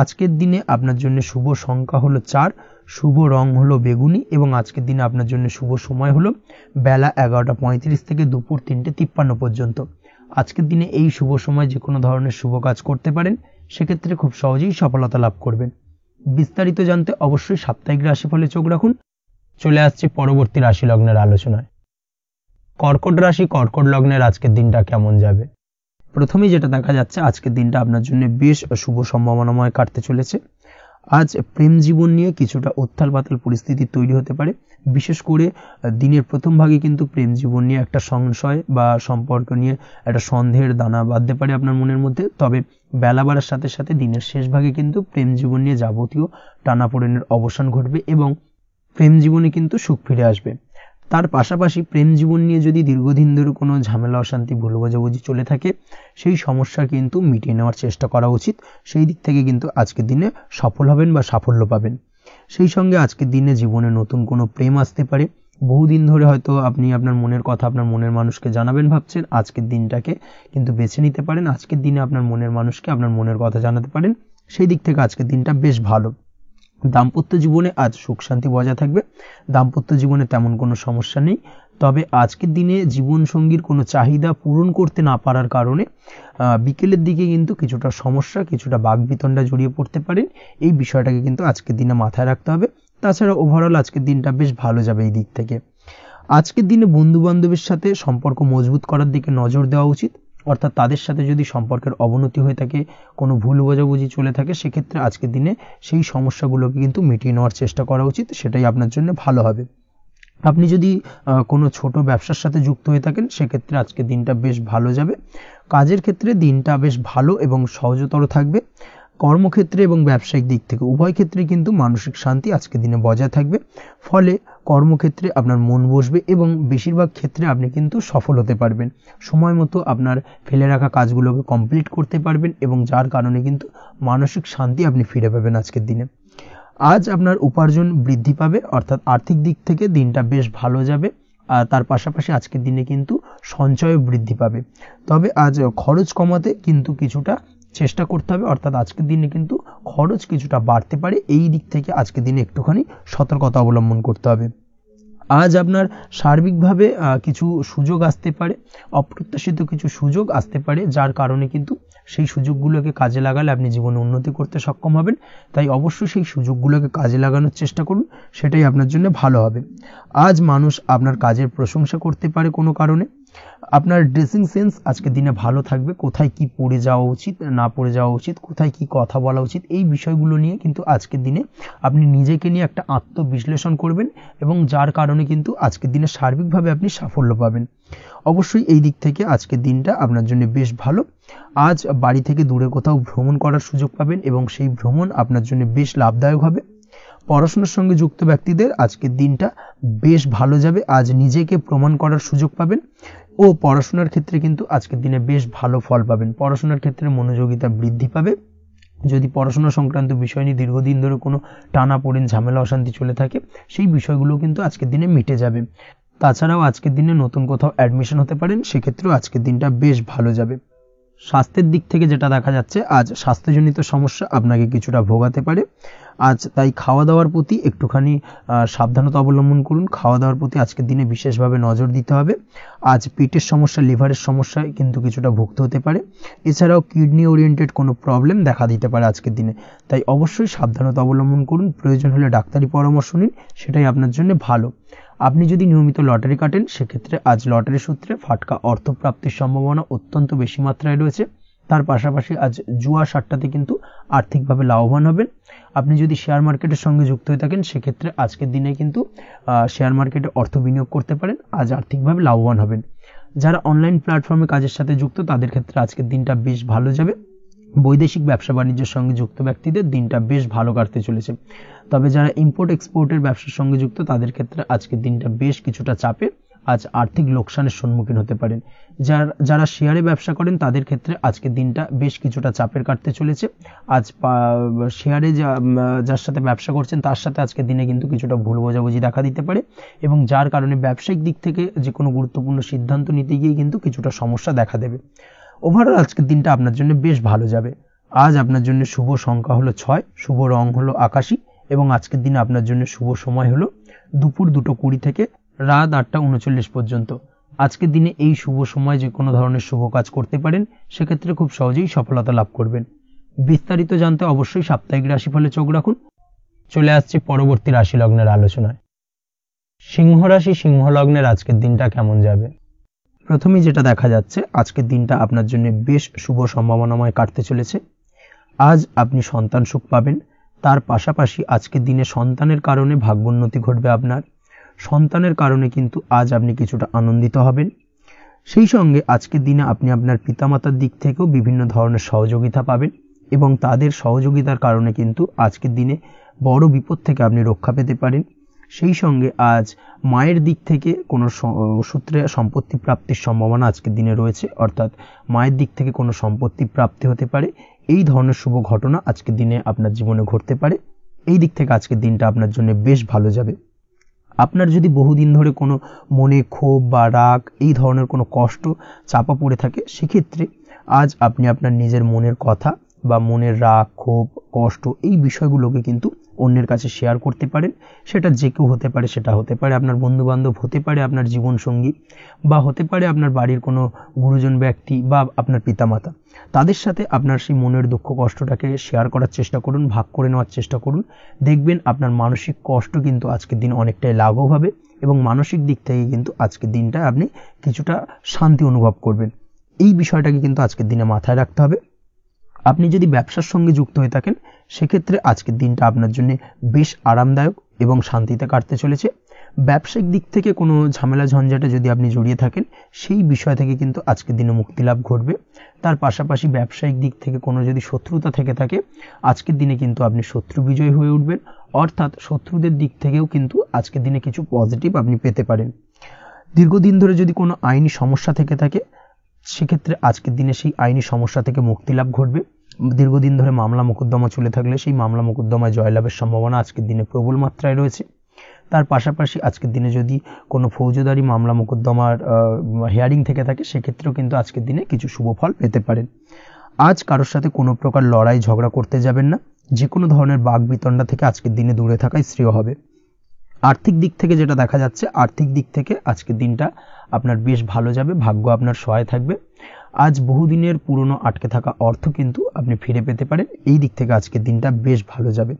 আজকের দিনে আপনার জন্য শুভ সংখ্যা হলো 4, শুভ রং হলো বেগুনি এবং আজকের দিনে আপনার জন্য শুভ সময় হলো বেলা 11:35 থেকে দুপুর 3:53 পর্যন্ত। আজকের দিনে এই শুভ সময় যে কোনো ধরনের শুভ কাজ করতে পারেন, সেক্ষেত্রে খুব সহজেই সফলতা লাভ করবেন। বিস্তারিত জানতে অবশ্যই সাপ্তাহিক রাশিফলে চোখ রাখুন। চলে আসছে পরবর্তী রাশি লগ্নের আলোচনায়। কর্কট রাশি, কর্কট লগ্নের আজকের দিনটা কেমন যাবে? প্রথমেই যেটা দেখা যাচ্ছে, আজকের দিনটা আপনার জন্য বেশ শুভ সম্ভাবনাময় কাটতে চলেছে। আজ প্রেম জীবন নিয়ে কিছুটা উত্থাল পাতাল পরিস্থিতি তৈরি হতে পারে। বিশেষ করে দিনের প্রথম ভাগে কিন্তু প্রেম জীবন নিয়ে একটা সংশয় বা সম্পর্ক নিয়ে একটা সন্দেহের দানা বাঁধতে পারে আপনার মনের মধ্যে। তবে বেলা বাড়ার সাথে সাথে দিনের শেষ ভাগে কিন্তু প্রেম জীবন নিয়ে যাবতীয় টানাপোড়েনের অবসান ঘটবে এবং প্রেম জীবনে কিন্তু সুখ ফিরে আসবে। তার পাশাপাশি প্রেম জীবন নিয়ে যদি দীর্ঘদিন ধরে কোনো ঝামেলা অশান্তি ভুল বোঝাবুঝি চলে থাকে, সেই সমস্যা কিন্তু মিটিয়ে নেওয়ার চেষ্টা করা উচিত। সেই দিক থেকে কিন্তু আজকের দিনে সফল হবেন বা সাফল্য পাবেন। সেই সঙ্গে আজকের দিনে জীবনে নতুন কোনো প্রেম আসতে পারে। বহুদিন ধরে হয়তো আপনি আপনার মনের কথা আপনার মনের মানুষকে জানাবেন ভাবছেন, আজকের দিনটাকে কিন্তু বেছে নিতে পারেন। আজকের দিনে আপনার মনের মানুষকে আপনার মনের কথা জানাতে পারেন, সেই দিক থেকে আজকের দিনটা বেশ ভালো। দাম্পত্য জীবনে আজ সুখ শান্তি বজায় থাকবে, দাম্পত্য জীবনে তেমন কোনো সমস্যা নেই। তবে আজকের দিনে জীবনসঙ্গীর কোনো চাহিদা পূরণ করতে না পারার কারণে বিকেলের দিকে কিন্তু কিছুটা সমস্যা, কিছুটা বাকবিতণ্ডা জড়িয়ে পড়তে পারেন। এই বিষয়টাকে কিন্তু আজকের দিনে মাথায় রাখতে হবে। তাছাড়া ওভারঅল আজকের দিনটা বেশ ভালো যাবে এই দিক থেকে। আজকের দিনে বন্ধু বান্ধবের সাথে সম্পর্ক মজবুত করার দিকে নজর দেওয়া উচিত, অর্থাৎ তাদের সাথে যদি সম্পর্কের অবনতি হয়ে থাকে, কোনো ভুল বোঝাবুঝি চলে থাকে, সেক্ষেত্রে আজকের দিনে সেই সমস্যাগুলোকে কিন্তু মিটিয়ে নেওয়ার চেষ্টা করা উচিত, সেটাই আপনার জন্য ভালো হবে। আপনি যদি কোনো ছোট ব্যবসার সাথে যুক্ত হয়ে থাকেন, সেক্ষেত্রে আজকের দিনটা বেশ ভালো যাবে। কাজের ক্ষেত্রে দিনটা বেশ ভালো এবং সহজতর থাকবে। কর্মক্ষেত্রে এবং ব্যবসায়িক দিক থেকে উভয় ক্ষেত্রে কিন্তু মানসিক শান্তি আজকের দিনে বজায় থাকবে। ফলে কর্মক্ষেত্রে আপনার মন বসবে এবং বেশিরভাগ ক্ষেত্রে আপনি কিন্তু সফল হতে পারবেন। সময় মতো আপনার ফেলে রাখা কাজগুলোকে কমপ্লিট করতে পারবেন এবং যার কারণে কিন্তু মানসিক শান্তি আপনি ফিরে পাবেন আজকের দিনে। আজ আপনার উপার্জন বৃদ্ধি পাবে, অর্থাৎ আর্থিক দিক থেকে দিনটা বেশ ভালো যাবে। তার পাশাপাশি আজকের দিনে কিন্তু সঞ্চয় বৃদ্ধি পাবে। তবে আজ খরচ কমাতে কিন্তু কিছুটা চেষ্টা করতে হবে, অর্থাৎ আজকের দিনে কিন্তু খরচ কিছুটা বাড়তে পারে। এই দিক থেকে আজকের দিনে একটুখানি সতর্কতা অবলম্বন করতে হবে। আজ আপনার সার্বিকভাবে কিছু সুযোগ আসতে পারে, অপ্রত্যাশিত কিছু সুযোগ আসতে পারে, যার কারণে কিন্তু সেই সুযোগগুলোকে কাজে লাগালে আপনি জীবনে উন্নতি করতে সক্ষম হবেন। তাই অবশ্যই সেই সুযোগগুলোকে কাজে লাগানোর চেষ্টা করুন, সেটাই আপনার জন্য ভালো হবে। আজ মানুষ আপনার কাজের প্রশংসা করতে পারে কোনো কারণে। আপনার ড্রেসিং সেন্স আজকের দিনে ভালো থাকবে, কোথায় কি পরে যাওয়া উচিত না পরে যাওয়া উচিত, কোথায় কি কথা বলা উচিত, এই বিষয়গুলো নিয়ে কিন্তু আজকের দিনে আপনি নিজেকে নিয়ে একটা আত্মবিশ্লেষণ করবেন এবং যার কারণে কিন্তু আজকের দিনে সার্বিকভাবে আপনি সাফল্য পাবেন। অবশ্যই এই দিক থেকে আজকের দিনটা আপনার জন্য বেশ ভালো। আজ বাড়ি থেকে দূরে কোথাও ভ্রমণ করার সুযোগ পাবেন এবং সেই ভ্রমণ আপনার জন্য বেশ লাভদায়ক হবে। পড়াশোনার সঙ্গে যুক্ত ব্যক্তিদের আজকের দিনটা বেশ ভালো যাবে। আজ নিজেকে প্রমাণ করার সুযোগ পাবেন ও পড়াশোনার ক্ষেত্রে কিন্তু আজকের দিনে বেশ ভালো ফল পাবেন। পড়াশোনার ক্ষেত্রে মনোযোগিতা বৃদ্ধি পাবে। যদি পড়াশোনা সংক্রান্ত বিষয় নিয়ে দীর্ঘদিন ধরে কোনো টানাপোড়েন, ঝামেলা, অশান্তি চলে থাকে, সেই বিষয়গুলো কিন্তু আজকের দিনে মিটে যাবে। তাছাড়াও আজকের দিনে নতুন কোথাও অ্যাডমিশন হতে পারেন, সেক্ষেত্রেও আজকের দিনটা বেশ ভালো যাবে। স্বাস্থ্যের দিক থেকে যেটা দেখা যাচ্ছে, আজ স্বাস্থ্যজনিত সমস্যা আপনাকে কিছুটা ভোগাতে পারে। আজ তাই খাওয়া দাওয়ার প্রতি একটুখানি সাবধানতা অবলম্বন করুন। খাওয়া দাওয়ার প্রতি আজকের দিনে বিশেষভাবে নজর দিতে হবে। আজ পেটের সমস্যা, লিভারের সমস্যায় কিন্তু কিছুটা ভুগতে হতে পারে। এছাড়াও কিডনি ওরিয়েন্টেড কোনো প্রবলেম দেখা দিতে পারে আজকের দিনে। তাই অবশ্যই সাবধানতা অবলম্বন করুন। প্রয়োজন হলে ডাক্তারি পরামর্শ নিন, সেটাই আপনার জন্য ভালো। আপনি যদি নিয়মিত লটারি কাটেন, সেক্ষেত্রে আজ লটারি সূত্রে ফাটকা অর্থপ্রাপ্তির সম্ভাবনা অত্যন্ত বেশি মাত্রায় রয়েছে। তার পাশাপাশি আজ জুয়া সাট্টাতে কিন্তু আর্থিকভাবে লাভবান হবেন। আপনি যদি শেয়ার মার্কেটের সঙ্গে যুক্ত হয়ে থাকেন, সেক্ষেত্রে আজকের দিনে কিন্তু শেয়ার মার্কেটে অর্থ বিনিয়োগ করতে পারেন, আজ আর্থিকভাবে লাভবান হবেন। যারা অনলাইন প্ল্যাটফর্মে কাজের সাথে যুক্ত, তাদের ক্ষেত্রে আজকের দিনটা বেশ ভালো যাবে। বৈদেশিক ব্যবসা বাণিজ্যের সঙ্গে যুক্ত ব্যক্তিদের দিনটা বেশ ভালো কাটতে চলেছে। তবে যারা ইম্পোর্ট এক্সপোর্টের ব্যবসার সঙ্গে যুক্ত, তাদের ক্ষেত্রে আজকের দিনটা বেশ কিছুটা চাপের। আজ আর্থিক লোকসানের সম্মুখীন হতে পারেন। যারা শেয়ারে ব্যবসা করেন, তাদের ক্ষেত্রে আজকের দিনটা বেশ কিছুটা চাপের কাটতে চলেছে। আজ শেয়ারে যার সাথে ব্যবসা করছেন, তার সাথে আজকের দিনে কিন্তু কিছুটা ভুল বোঝাবুঝি দেখা দিতে পারে এবং যার কারণে ব্যবসায়িক দিক থেকে যে কোনো গুরুত্বপূর্ণ সিদ্ধান্ত নিতে গিয়ে কিন্তু কিছুটা সমস্যা দেখা দেবে। ওভারঅল আজকের দিনটা আপনার জন্য বেশ ভালো যাবে। আজ আপনার জন্য শুভ সংখ্যা হলো 6, শুভ রং হলো আকাশী এবং আজকের দিনে আপনার জন্য শুভ সময় হলো দুপুর 2:20 থেকে রাত 8:39 পর্যন্ত। আজকের দিনে এই শুভ সময় যে কোনো ধরনের শুভ কাজ করতে পারেন, সেক্ষেত্রে খুব সহজেই সফলতা লাভ করবেন। বিস্তারিত জানতে অবশ্যই সাপ্তাহিক রাশিফলে চোখ রাখুন। চলে আসছে পরবর্তী রাশি লগ্নের আলোচনায়। সিংহ রাশি, সিংহ লগ্নের আজকের দিনটা কেমন যাবে? প্রথমেই যেটা দেখা যাচ্ছে, আজকের দিনটা আপনার জন্য বেশ শুভ সম্ভাবনাময় কাটতে চলেছে। আজ আপনি সন্তান সুখ পাবেন। তার পাশাপাশি আজকের দিনে সন্তানের কারণে ভাগ্যোন্নতি ঘটবে আপনার। সন্তানের কারণে কিন্তু আজ আপনি কিছুটা আনন্দিত হবেন। সেই সঙ্গে আজকের দিনে আপনি আপনার পিতামাতার দিক থেকেও বিভিন্ন ধরনের সহযোগিতা পাবেন এবং তাদের সহযোগিতার কারণে কিন্তু আজকের দিনে বড় বিপদ থেকে আপনি রক্ষা পেতে পারেন। সেই সঙ্গে আজ মায়ের দিক থেকে কোনো সূত্রে সম্পত্তি প্রাপ্তির সম্ভাবনা আজকের দিনে রয়েছে, অর্থাৎ মায়ের দিক থেকে কোনো সম্পত্তি প্রাপ্তি হতে পারে। এই ধরনের শুভ ঘটনা আজকের দিনে আপনার জীবনে ঘটতে পারে। এই দিক থেকে আজকের দিনটা আপনার জন্য বেশ ভালো যাবে। আপনার যদি বহুদিন ধরে কোনো মনে ক্ষোভ বা রাগ, এই ধরনের কোনো কষ্ট চাপা পড়ে থাকে, সেক্ষেত্রে আজ আপনি আপনার নিজের মনের কথা বা মনের রাগ, ক্ষোভ, কষ্ট এই বিষয়গুলোকে কিন্তু অন্যের কাছে শেয়ার করতে পারেন। সেটা যে কেউ হতে পারে, সেটা হতে পারে আপনার বন্ধু বান্ধব, হতে পারে আপনার জীবনসঙ্গী, বা হতে পারে আপনার বাড়ির কোনো গুরুজন ব্যক্তি বা আপনার পিতামাতা। তাদের সাথে আপনার সেই মনের দুঃখ কষ্টটাকে শেয়ার করার চেষ্টা করুন, ভাগ করে নেওয়ার চেষ্টা করুন। দেখবেন আপনার মানসিক কষ্ট কিন্তু আজকের দিন অনেকটাই লাঘব হবে এবং মানসিক দিক থেকে কিন্তু আজকের দিনটা আপনি কিছুটা শান্তি অনুভব করবেন। এই বিষয়টাকে কিন্তু আজকের দিনে মাথায় রাখতে হবে। আপনি যদি ব্যবসার সঙ্গে যুক্ত হয়ে থাকেন, সেক্ষেত্রে আজকের দিনটা আপনার জন্য বেশ আরামদায়ক এবং শান্তিতে কাটতে চলেছে। ব্যবসায়িক দিক থেকে কোনো ঝামেলা ঝঞ্ঝাটে যদি আপনি জড়িয়ে থাকেন, সেই বিষয় থেকে কিন্তু আজকের দিনে মুক্তি লাভ ঘটবে। তার পাশাপাশি ব্যবসায়িক দিক থেকে কোনো যদি শত্রুতা থেকে থাকে, আজকের দিনে কিন্তু আপনি শত্রু বিজয় হয়ে উঠবেন, অর্থাৎ শত্রুদের দিক থেকেও কিন্তু আজকের দিনে কিছু পজিটিভ আপনি পেতে পারেন। দীর্ঘদিন ধরে যদি কোনো আইনি সমস্যা থেকে থাকে, সেক্ষেত্রে আজকের দিনে সেই আইনি সমস্যা থেকে মুক্তি লাভ ঘটবে। দীর্ঘদিন ধরে মামলা মোকদ্দমা চলে থাকলে সেই মামলা মোকদ্দমায় জয়লাভের সম্ভাবনা আজকের দিনে প্রবল মাত্রায় রয়েছে। তার পাশাপাশি আজকের দিনে যদি কোনো ফৌজদারি মামলা মোকদ্দমার হিয়ারিং থেকে থাকে, সেক্ষেত্রেও কিন্তু আজকের দিনে কিছু শুভ ফল পেতে পারেন। আজ কারোর সাথে কোনো প্রকার লড়াই ঝগড়া করতে যাবেন না। যে কোনো ধরনের বাক বিতণ্ডা থেকে আজকের দিনে দূরে থাকাই শ্রেয় হবে। আর্থিক দিক থেকে যেটা দেখা যাচ্ছে, আর্থিক দিক থেকে আজকের দিনটা আপনার বেশ ভালো যাবে, ভাগ্য আপনার সহায় থাকবে। আজ বহুদিনের পুরনো আটকে থাকা অর্থ কিন্তু আপনি ফিরে পেতে পারেন। এই দিক থেকে আজকের দিনটা বেশ ভালো যাবে।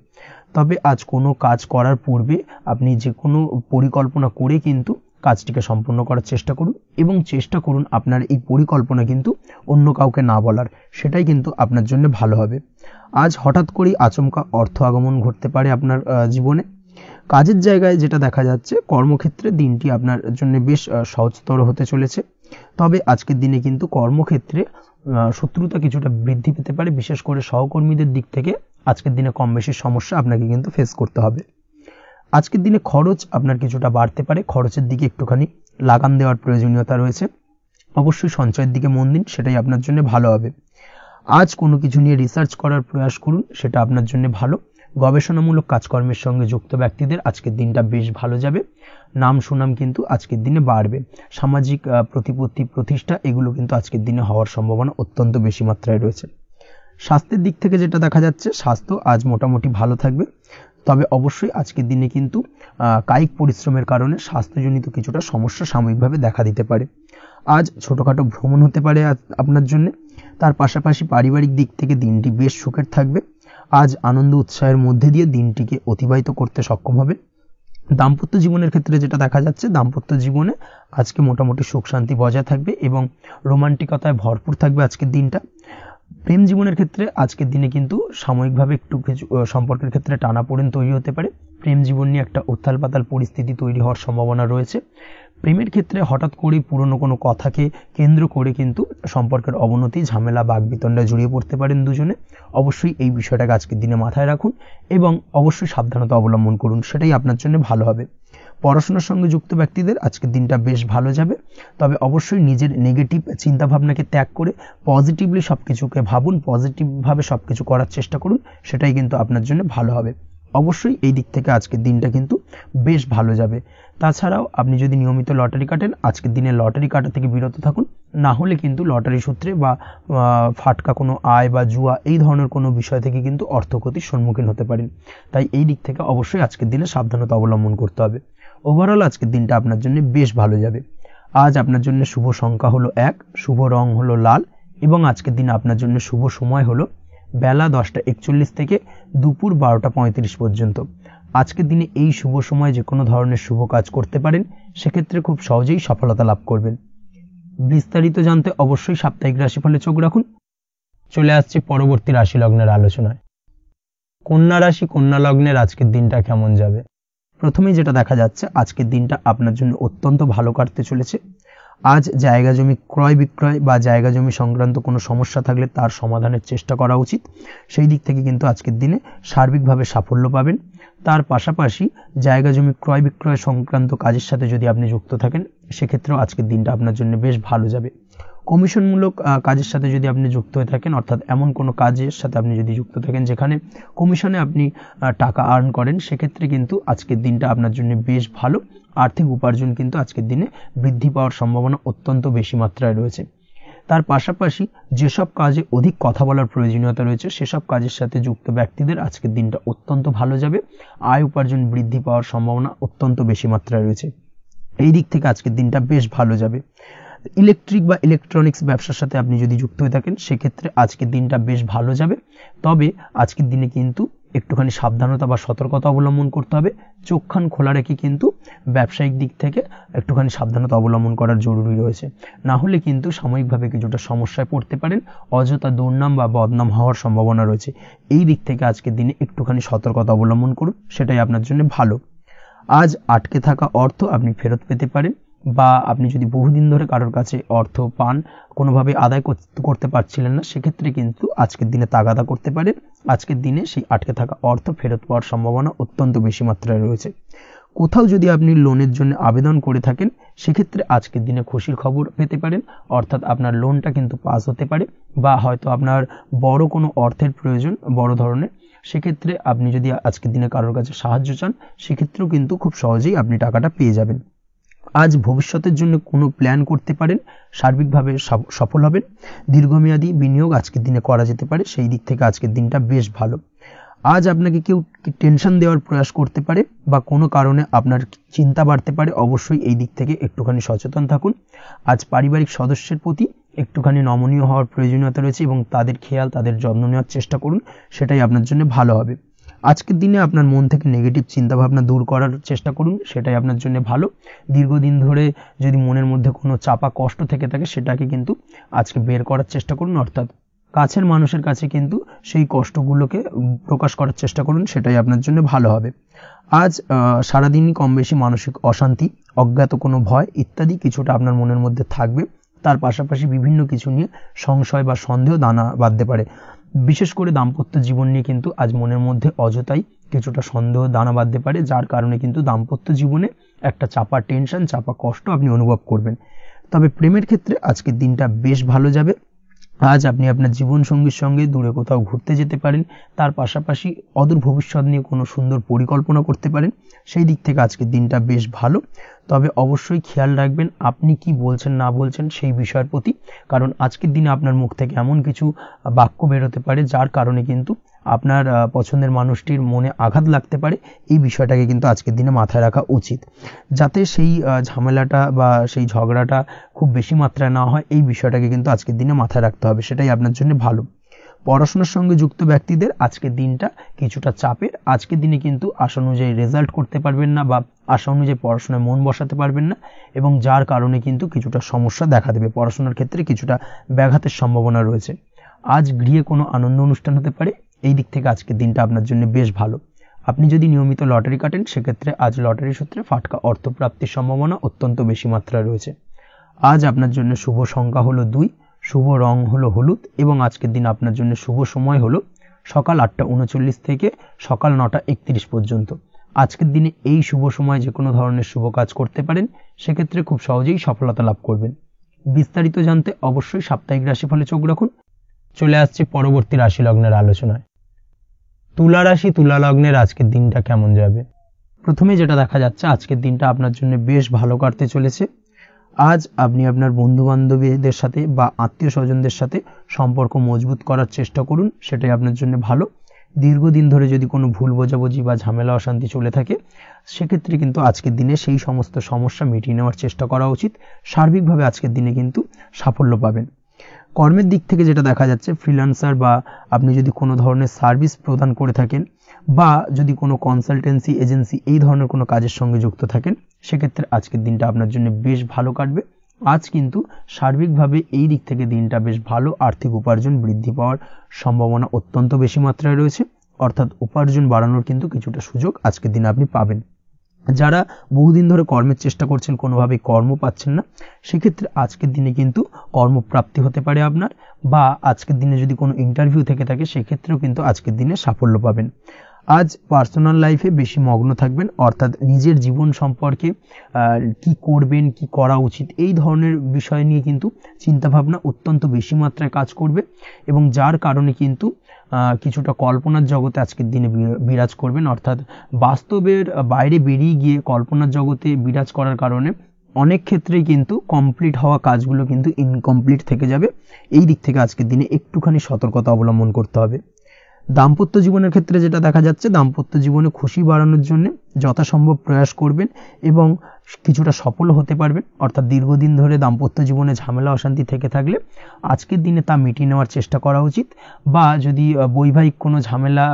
তবে আজ কোনো কাজ করার পূর্বে আপনি যে কোনো পরিকল্পনা করে কিন্তু কাজটিকে সম্পূর্ণ করার চেষ্টা করুন এবং চেষ্টা করুন আপনার এই পরিকল্পনা কিন্তু অন্য কাউকে না বলার, সেটাই কিন্তু আপনার জন্য ভালো হবে। আজ হঠাৎ করেই আচমকা অর্থ আগমন ঘটতে পারে আপনার জীবনে। কাজের জায়গায় যেটা দেখা যাচ্ছে, কর্মক্ষেত্রে দিনটি আপনার জন্য বেশ সহজতর হতে চলেছে। তবে আজকের দিনে কিন্তু কর্মক্ষেত্রে শত্রুতা কিছুটা বৃদ্ধি পেতে পারে, বিশেষ করে সহকর্মীদের দিক থেকে আজকের দিনে কম বেশি সমস্যা আপনাকে কিন্তু ফেস করতে হবে। আজকের দিনে খরচ আপনার কিছুটা বাড়তে পারে, খরচের দিকে একটুখানি লাগাম দেওয়ার প্রয়োজনীয়তা রয়েছে। অবশ্যই সঞ্চয়ের দিকে মন দিন, সেটাই আপনার জন্য ভালো হবে। আজ কোনো কিছু নিয়ে রিসার্চ করার প্রয়াস করুন, সেটা আপনার জন্য ভালো। গবেষণামূলক কাজকর্মের সঙ্গে যুক্ত ব্যক্তিদের আজকের দিনটা বেশ ভালো যাবে। নাম সুনাম কিন্তু আজকের দিনে বাড়বে। সামাজিক প্রতিপত্তি প্রতিষ্ঠা এগুলো কিন্তু আজকের দিনে হওয়ার সম্ভাবনা অত্যন্ত বেশি মাত্রায় রয়েছে। স্বাস্থ্যের দিক থেকে যেটা দেখা যাচ্ছে, স্বাস্থ্য আজ মোটামুটি ভালো থাকবে। তবে অবশ্যই আজকের দিনে কিন্তু কায়িক পরিশ্রমের কারণে স্বাস্থ্যজনিত কিছুটা সমস্যা সাময়িকভাবে দেখা দিতে পারে। আজ ছোটোখাটো ভ্রমণ হতে পারে আপনার জন্য। তার পাশাপাশি পারিবারিক দিক থেকে দিনটি বেশ সুখের থাকবে। আজ আনন্দ উৎসাহের মধ্যে দিয়ে দিনটিকে অতিবাহিত করতে সক্ষম হবে। দাম্পত্য জীবনের ক্ষেত্রে যেটা দেখা যাচ্ছে, দাম্পত্য জীবনে আজকে মোটামুটি সুখ শান্তি বজায় থাকবে এবং রোমান্টিকতায় ভরপুর থাকবে আজকের দিনটা। প্রেম জীবনের ক্ষেত্রে আজকের দিনে কিন্তু সাময়িকভাবে একটু কিছু সম্পর্কের ক্ষেত্রে টানাপোড়েন তৈরি হতে পারে। প্রেম জীবন নিয়ে একটা উত্তাল পাতাল পরিস্থিতি তৈরি হওয়ার সম্ভাবনা রয়েছে। প্রেমের ক্ষেত্রে হঠাৎ করেই পুরনো কোনো কথাকে কেন্দ্র করে কিন্তু সম্পর্কের অবনতি, ঝামেলা, বাগবিতণ্ডায় জড়িয়ে পড়তে পারেন দুজনে। অবশ্যই এই বিষয়টাকে আজকের দিনে মাথায় রাখুন এবং অবশ্যই সাবধানতা অবলম্বন করুন, সেটাই আপনার জন্য ভালো হবে। পড়াশোনার সঙ্গে যুক্ত ব্যক্তিদের আজকের দিনটা বেশ ভালো যাবে। তবে অবশ্যই নিজের নেগেটিভ চিন্তাভাবনাকে ত্যাগ করে পজিটিভলি সব কিছুকে ভাবুন, পজিটিভভাবে সব কিছু করার চেষ্টা করুন, সেটাই কিন্তু আপনার জন্য ভালো হবে। অবশ্যই এই দিক থেকে আজকের দিনটা কিন্তু বেশ ভালো যাবে। তাছাড়াও আপনি যদি নিয়মিত লটারি কাটেন, আজকের দিনে লটারি কাটা থেকে বিরত থাকুন। না হলে কিন্তু লটারি সূত্রে বা ফাটকা কোনো আয় বা জুয়া এই ধরনের কোনো বিষয় থেকে কিন্তু অর্থক্ষতির সম্মুখীন হতে পারেন। তাই এই দিক থেকে অবশ্যই আজকের দিনে সাবধানতা অবলম্বন করতে হবে। ওভারঅল আজকের দিনটা আপনার জন্য বেশ ভালো যাবে। আজ আপনার জন্য শুভ সংখ্যা হলো 1, শুভ রং হলো লাল এবং আজকের দিনে আপনার জন্য শুভ সময় হলো বেলা 10:41 থেকে দুপুর 12:35 পর্যন্ত। আজকের দিনে এই শুভ সময় যে কোনো ধরনের শুভ কাজ করতে পারেন, সেক্ষেত্রে খুব সহজেই সফলতা লাভ করবেন। বিস্তারিত জানতে অবশ্যই সাপ্তাহিক রাশিফলে চোখ রাখুন। চলে আসছে পরবর্তী রাশি লগ্নের আলোচনায়। কন্যা রাশি, কন্যা লগ্নের আজকের দিনটা কেমন যাবে? প্রথমেই যেটা দেখা যাচ্ছে, আজকের দিনটা আপনার জন্য অত্যন্ত ভালো কাটতে চলেছে। আজ জায়গা জমি ক্রয় বিক্রয় বা জায়গা জমি সংক্রান্ত কোনো সমস্যা থাকলে তার সমাধানের চেষ্টা করা উচিত। সেই দিক থেকে কিন্তু আজকের দিনে সার্বিকভাবে সাফল্য পাবেন। তার পাশাপাশি জায়গা জমি ক্রয় বিক্রয় সংক্রান্ত কাজের সাথে যদি আপনি যুক্ত থাকেন, সেক্ষেত্রেও আজকের দিনটা আপনার জন্য বেশ ভালো যাবে। কমিশনমূলক কাজের সাথে যদি আপনি যুক্ত হয়ে থাকেন, অর্থাৎ এমন কোনো কাজের সাথে আপনি যদি যুক্ত থাকেন যেখানে কমিশনে আপনি টাকা আর্ন করেন, সেক্ষেত্রে কিন্তু আজকের দিনটা আপনার জন্য বেশ ভালো। আর্থিক উপার্জন কিন্তু আজকের দিনে বৃদ্ধি পাওয়ার সম্ভাবনা অত্যন্ত বেশি মাত্রায় রয়েছে। তার পাশাপাশি যেসব কাজে অধিক কথা বলার প্রয়োজনীয়তা রয়েছে সেসব কাজের সাথে যুক্ত ব্যক্তিদের আজকের দিনটা অত্যন্ত ভালো যাবে। আয় উপার্জন বৃদ্ধি পাওয়ার সম্ভাবনা অত্যন্ত বেশি মাত্রায় রয়েছে। এই দিক থেকে আজকের দিনটা বেশ ভালো যাবে। ইলেকট্রিক বা ইলেকট্রনিক্স ব্যবসার সাথে আপনি যদি যুক্ত হয়ে থাকেন সেক্ষেত্রে আজকের দিনটা বেশ ভালো যাবে। তবে আজকের দিনে কিন্তু একটুখানি সাবধানতা বা সতর্কতা অবলম্বন করতে হবে। চোখ কান খোলা রেখে কিন্তু ব্যবসায়িক দিক থেকে একটুখানি সাবধানতা অবলম্বন করার জরুরি রয়েছে। না হলে কিন্তু সাময়িকভাবে কিছুটা সমস্যায় পড়তে পারেন, অযথা দুর্নাম বা বদনাম হওয়ার সম্ভাবনা রয়েছে। এই দিক থেকে আজকের দিনে একটুখানি সতর্কতা অবলম্বন করুন, সেটাই আপনার জন্য ভালো। আজ আটকে থাকা অর্থ আপনি ফেরত পেতে পারেন, বা আপনি যদি বহুদিন ধরে কারোর কাছে অর্থ পান, কোনোভাবে আদায় করতে পারছিলেন না, সেক্ষেত্রে কিন্তু আজকের দিনে তাগাদা করতে পারেন। আজকের দিনে সেই আটকে থাকা অর্থ ফেরত পাওয়ার সম্ভাবনা অত্যন্ত বেশি মাত্রায় রয়েছে। কোথাও যদি আপনি লোনের জন্য আবেদন করে থাকেন সেক্ষেত্রে আজকের দিনে খুশির খবর পেতে পারেন, অর্থাৎ আপনার লোনটা কিন্তু পাস হতে পারে, বা হয়তো আপনার বড় কোনো অর্থের প্রয়োজন বড় ধরনের, সেক্ষেত্রে আপনি যদি আজকের দিনে কারোর কাছে সাহায্য চান সেক্ষেত্রেও কিন্তু খুব সহজেই আপনি টাকাটা পেয়ে যাবেন। আজ ভবিষ্যতের জন্য কোনো প্ল্যান করতে পারেন, সার্বিকভাবে সফল হবেন। দীর্ঘমেয়াদী বিনিয়োগ আজকের দিনে করা যেতে পারে, সেই দিক থেকে আজকের দিনটা বেশ ভালো। আজ আপনাকে কেউ টেনশন দেওয়ার প্রয়াস করতে পারে বা কোনো কারণে আপনার চিন্তা বাড়তে পারে, অবশ্যই এই দিক থেকে একটুখানি সচেতন থাকুন। আজ পারিবারিক সদস্যের প্রতি একটুখানি নমনীয় হওয়ার প্রয়োজনীয়তা রয়েছে এবং তাদের খেয়াল তাদের যত্ন নেওয়ার চেষ্টা করুন, সেটাই আপনার জন্য ভালো হবে। আজকের দিনে আপনার মন থেকে নেগেটিভ চিন্তাভাবনা দূর করার চেষ্টা করুন, সেটাই আপনার জন্য ভালো। দীর্ঘদিন ধরে যদি মনের মধ্যে কোনো চাপা কষ্ট থেকে থাকে সেটাকে কিন্তু আজকে বের করার চেষ্টা করুন, অর্থাৎ কাছের মানুষের কাছে কিন্তু সেই কষ্টগুলোকে প্রকাশ করার চেষ্টা করুন, সেটাই আপনার জন্য ভালো হবে। আজ সারাদিনই কম বেশি মানসিক অশান্তি, অজ্ঞাত কোনো ভয় ইত্যাদি কিছুটা আপনার মনের মধ্যে থাকবে। তার পাশাপাশি বিভিন্ন কিছু নিয়ে সংশয় বা সন্দেহ দানা বাঁধতে পারে। বিশেষ করে দাম্পত্য জীবন নিয়ে কিন্তু আজ মনের মধ্যে অযথাই কিছুটা সন্দেহ দানা বাঁধতে পারে, যার কারণে কিন্তু দাম্পত্য জীবনে একটা চাপা টেনশন, চাপা কষ্ট আপনি অনুভব করবেন। তবে প্রেমের ক্ষেত্রে আজকের দিনটা বেশ ভালো যাবে। আজ আপনি আপনার জীবনসঙ্গীর সঙ্গে দূরে কোথাও ঘুরতে যেতে পারেন, তার পাশাপাশি অদূর ভবিষ্যৎ নিয়ে কোনো সুন্দর পরিকল্পনা করতে পারেন, সেই দিক থেকে আজকের দিনটা বেশ ভালো। তবে অবশ্যই খেয়াল রাখবেন আপনি কি বলছেন না বলছেন সেই বিষয়ের প্রতি, কারণ আজকের দিনে আপনার মুখ থেকে এমন কিছু বাক্য বেরোতে পারে যার কারণে কিন্তু আপনার পছন্দের মানুষটির মনে আঘাত লাগতে পারে। এই বিষয়টাকে কিন্তু আজকের দিনে মাথায় রাখা উচিত, যাতে সেই ঝামেলাটা বা সেই ঝগড়াটা খুব বেশি মাত্রায় না হয়। এই বিষয়টাকে কিন্তু আজকের দিনে মাথায় রাখতে হবে, সেটাই আপনার জন্য ভালো। পড়াশোনার সঙ্গে যুক্ত ব্যক্তিদের আজকের দিনটা কিছুটা চাপের। আজকের দিনে কিন্তু আশা অনুযায়ী রেজাল্ট করতে পারবেন না বা আশা অনুযায়ী পড়াশোনায় মন বসাতে পারবেন না, এবং যার কারণে কিন্তু কিছুটা সমস্যা দেখা দেবে। পড়াশোনার ক্ষেত্রে কিছুটা ব্যাঘাতের সম্ভাবনা রয়েছে। আজ গৃহে কোনো আনন্দ অনুষ্ঠান হতে পারে, এই দিক থেকে আজকের দিনটা আপনার জন্য বেশ ভালো। আপনি যদি নিয়মিত লটারি কাটেন সেক্ষেত্রে আজ লটারি সূত্রে ফাটকা অর্থপ্রাপ্তির সম্ভাবনা অত্যন্ত বেশি মাত্রায় রয়েছে। আজ আপনার জন্য শুভ সংখ্যা হলো 2, শুভ রং হলো হলুদ, এবং আজকের দিন আপনার জন্য শুভ সময় হলো সকাল 8:39 থেকে সকাল 9:31 পর্যন্ত। আজকের দিনে এই শুভ সময় যে কোনো ধরনের শুভ কাজ করতে পারেন, সেক্ষেত্রে খুব সহজেই সফলতা লাভ করবেন। বিস্তারিত জানতে অবশ্যই সাপ্তাহিক রাশিফলে চোখ রাখুন। চলে আসছে পরবর্তী রাশি লগ্নের আলোচনায়। তুলা রাশি, তুলা লগ্নের আজকের দিনটা কেমন যাবে? প্রথমে যেটা দেখা যাচ্ছে আজকের দিনটা আপনার জন্য বেশ ভালো কাটতে চলেছে। আজ আপনি আপনার বন্ধু বান্ধবীদের সাথে বা আত্মীয় স্বজনদের সাথে সম্পর্ক মজবুত করার চেষ্টা করুন, সেটাই আপনার জন্য ভালো। দীর্ঘদিন ধরে যদি কোনো ভুল বোঝাবুঝি বা ঝামেলা অশান্তি চলে থাকে সেক্ষেত্রে কিন্তু আজকের দিনে সেই সমস্ত সমস্যা মিটিয়ে নেওয়ার চেষ্টা করা উচিত। সার্বিকভাবে আজকের দিনে কিন্তু সাফল্য পাবেন। কর্মের দিক থেকে যেটা দেখা যাচ্ছে, ফ্রিল্যান্সার বা আপনি যদি কোনো ধরনের সার্ভিস প্রদান করে থাকেন বা যদি কোনো কনসালটেন্সি এজেন্সি এই ধরনের কোনো কাজের সঙ্গে যুক্ত থাকেন, সেক্ষেত্রে আজকের দিনটা আপনার জন্য বেশ ভালো কাটবে। আজ কিন্তু সার্বিকভাবে এই দিক থেকে দিনটা বেশ ভালো। আর্থিক উপার্জন বৃদ্ধি পাওয়ার সম্ভাবনা অত্যন্ত বেশি মাত্রায় রয়েছে, অর্থাৎ উপার্জন বাড়ানোর কিন্তু কিছুটা সুযোগ আজকের দিনে আপনি পাবেন। যারা বহুদিন ধরে কর্মের চেষ্টা করছেন কোনোভাবেই কর্ম পাচ্ছেন না, সেক্ষেত্রে আজকের দিনে কিন্তু কর্মপ্রাপ্তি হতে পারে আপনার, বা আজকের দিনে যদি কোনো ইন্টারভিউ থেকে থাকে সেক্ষেত্রেও কিন্তু আজকের দিনে সাফল্য পাবেন। আজ পার্সোনাল লাইফে বেশি মগ্ন থাকবেন, অর্থাৎ নিজের জীবন সম্পর্কে কি করবেন, কি করা উচিত এই ধরনের বিষয় নিয়ে কিন্তু চিন্তাভাবনা অত্যন্ত বেশি মাত্রায় কাজ করবে, এবং যার কারণে কিন্তু কিছুটা কল্পনার জগতে আজকের দিনে বিরাজ করবেন, অর্থাৎ বাস্তবের বাইরে বেরিয়ে গিয়ে কল্পনার জগতে বিরাজ করার কারণে অনেক ক্ষেত্রেই কিন্তু কমপ্লিট হওয়া কাজগুলো কিন্তু ইনকমপ্লিট থেকে যাবে। এই দিক থেকে আজকের দিনে একটুখানি সতর্কতা অবলম্বন করতে হবে। দাম্পত্য জীবনের ক্ষেত্রে যেটা দেখা যাচ্ছে, দাম্পত্য জীবনে খুশি বাড়ানোর জন্য যথাসম্ভব প্রয়াস করবেন এবং কিছুটা সফল হতে পারবেন। অর্থাৎ দীর্ঘদিন ধরে দাম্পত্য জীবনে ঝামেলা অশান্তি থেকে থাকলে আজকের দিনে তা মিটিয়ে নেওয়ার চেষ্টা করা উচিত, বা যদি বৈবাহিক কোনো ঝামেলা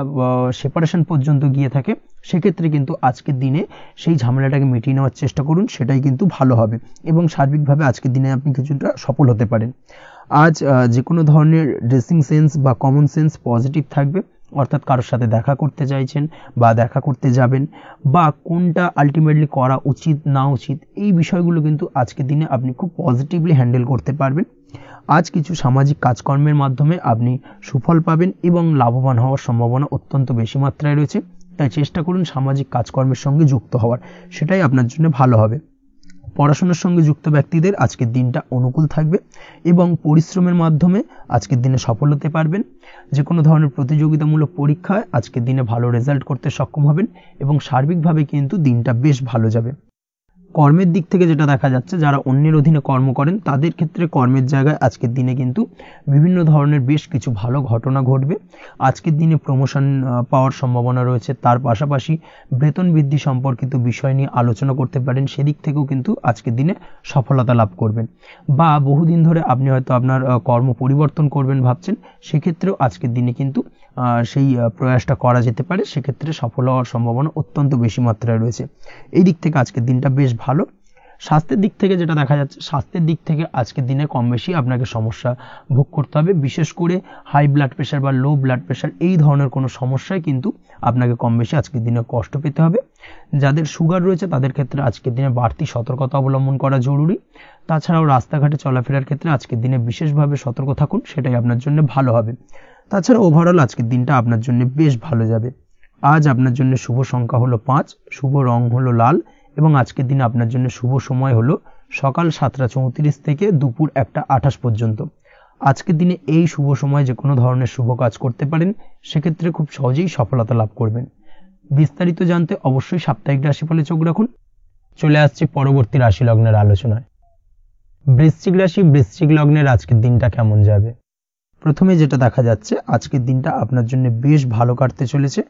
সেপারেশন পর্যন্ত গিয়ে থাকে সেক্ষেত্রে কিন্তু আজকের দিনে সেই ঝামেলাটাকে মিটিয়ে নেওয়ার চেষ্টা করুন, সেটাই কিন্তু ভালো হবে এবং সার্বিকভাবে আজকের দিনে আপনি কিছুটা সফল হতে পারেন। আজ যে কোনো ধরনের ড্রেসিং সেন্স বা কমন সেন্স পজিটিভ থাকবে, অর্থাৎ কারোর সাথে দেখা করতে চাইছেন বা দেখা করতে যাবেন, বা কোনটা আলটিমেটলি করা উচিত না উচিত, এই বিষয়গুলো কিন্তু আজকের দিনে আপনি খুব পজিটিভলি হ্যান্ডেল করতে পারবেন। আজ কিছু সামাজিক কাজকর্মের মাধ্যমে আপনি সুফল পাবেন এবং লাভবান হওয়ার সম্ভাবনা অত্যন্ত বেশি মাত্রায় রয়েছে। তাই চেষ্টা করুন সামাজিক কাজকর্মের সঙ্গে যুক্ত হওয়ার, সেটাই আপনার জন্য ভালো হবে। পড়াশোনার সঙ্গে যুক্ত ব্যক্তিদের আজকের দিনটা অনুকূল থাকবে এবং পরিশ্রমের মাধ্যমে আজকের দিনে সফল হতে পারবেন। যে কোনো ধরনের প্রতিযোগিতামূলক পরীক্ষায় আজকের দিনে ভালো রেজাল্ট করতে সক্ষম হবেন এবং সার্বিকভাবে কিন্তু দিনটা বেশ ভালো যাবে। কর্মের দিক থেকে যেটা দেখা যাচ্ছে, যারা অন্যের অধীনে কর্ম করেন তাদের ক্ষেত্রে কর্মের জায়গায় আজকের দিনে কিন্তু বিভিন্ন ধরনের বেশ কিছু ভালো ঘটনা ঘটবে। আজকের দিনে প্রমোশন পাওয়ার সম্ভাবনা রয়েছে, তার পাশাপাশি বেতন বৃদ্ধি সম্পর্কিত বিষয় নিয়ে আলোচনা করতে পারেন, সেদিক থেকেও কিন্তু আজকের দিনে সফলতা লাভ করবেন। বা বহুদিন ধরে আপনি হয়তো আপনার কর্ম পরিবর্তন করবেন ভাবছেন, সেক্ষেত্রেও আজকের দিনে কিন্তু সেই প্রয়াসটা করা যেতে পারে, সেক্ষেত্রে সফল হওয়ার সম্ভাবনা অত্যন্ত বেশি মাত্রায় রয়েছে। এই দিক থেকে আজকের দিনটা বেশ ভালো। স্বাস্থ্যের দিক থেকে যেটা দেখা যাচ্ছে, স্বাস্থ্যের দিক থেকে আজকের দিনে কম বেশি আপনাকে সমস্যা ভোগ করতে হবে, বিশেষ করে হাই ব্লাড প্রেশার বা লো ব্লাড প্রেশার এই ধরনের কোনো সমস্যায় কিন্তু আপনাকে কম বেশি আজকের দিনে কষ্ট পেতে হবে। যাদের সুগার রয়েছে তাদের ক্ষেত্রে আজকের দিনে বাড়তি সতর্কতা অবলম্বন করা জরুরি। তাছাড়াও রাস্তাঘাটে চলাফেরার ক্ষেত্রে আজকের দিনে বিশেষভাবে সতর্ক থাকুন, সেটাই আপনার জন্য ভালো হবে। তাছাড়া ওভারঅল আজকের দিনটা আপনার জন্য বেশ ভালো যাবে। আজ আপনার জন্য শুভ সংখ্যা হলো 5, শুভ রং হলো লাল এবং আজকের দিনে আপনার জন্য শুভ সময় হলো সকাল 7:34 থেকে দুপুর 1:28 পর্যন্ত। আজকের দিনে এই শুভ সময় যে কোনো ধরনের শুভ কাজ করতে পারেন, সেক্ষেত্রে খুব সহজেই সফলতা লাভ করবেন। বিস্তারিত জানতে অবশ্যই সাপ্তাহিক রাশিফলে চোখ রাখুন। চলে আসছে পরবর্তী রাশি লগ্নের আলোচনায়। বৃশ্চিক রাশি, বৃশ্চিক লগ্নের আজকের দিনটা কেমন যাবে? প্রথমে যেটা দেখা যাচ্ছে, আজকের দিনটা আপনার জন্য বেশ ভালো কাটতে চলেছে।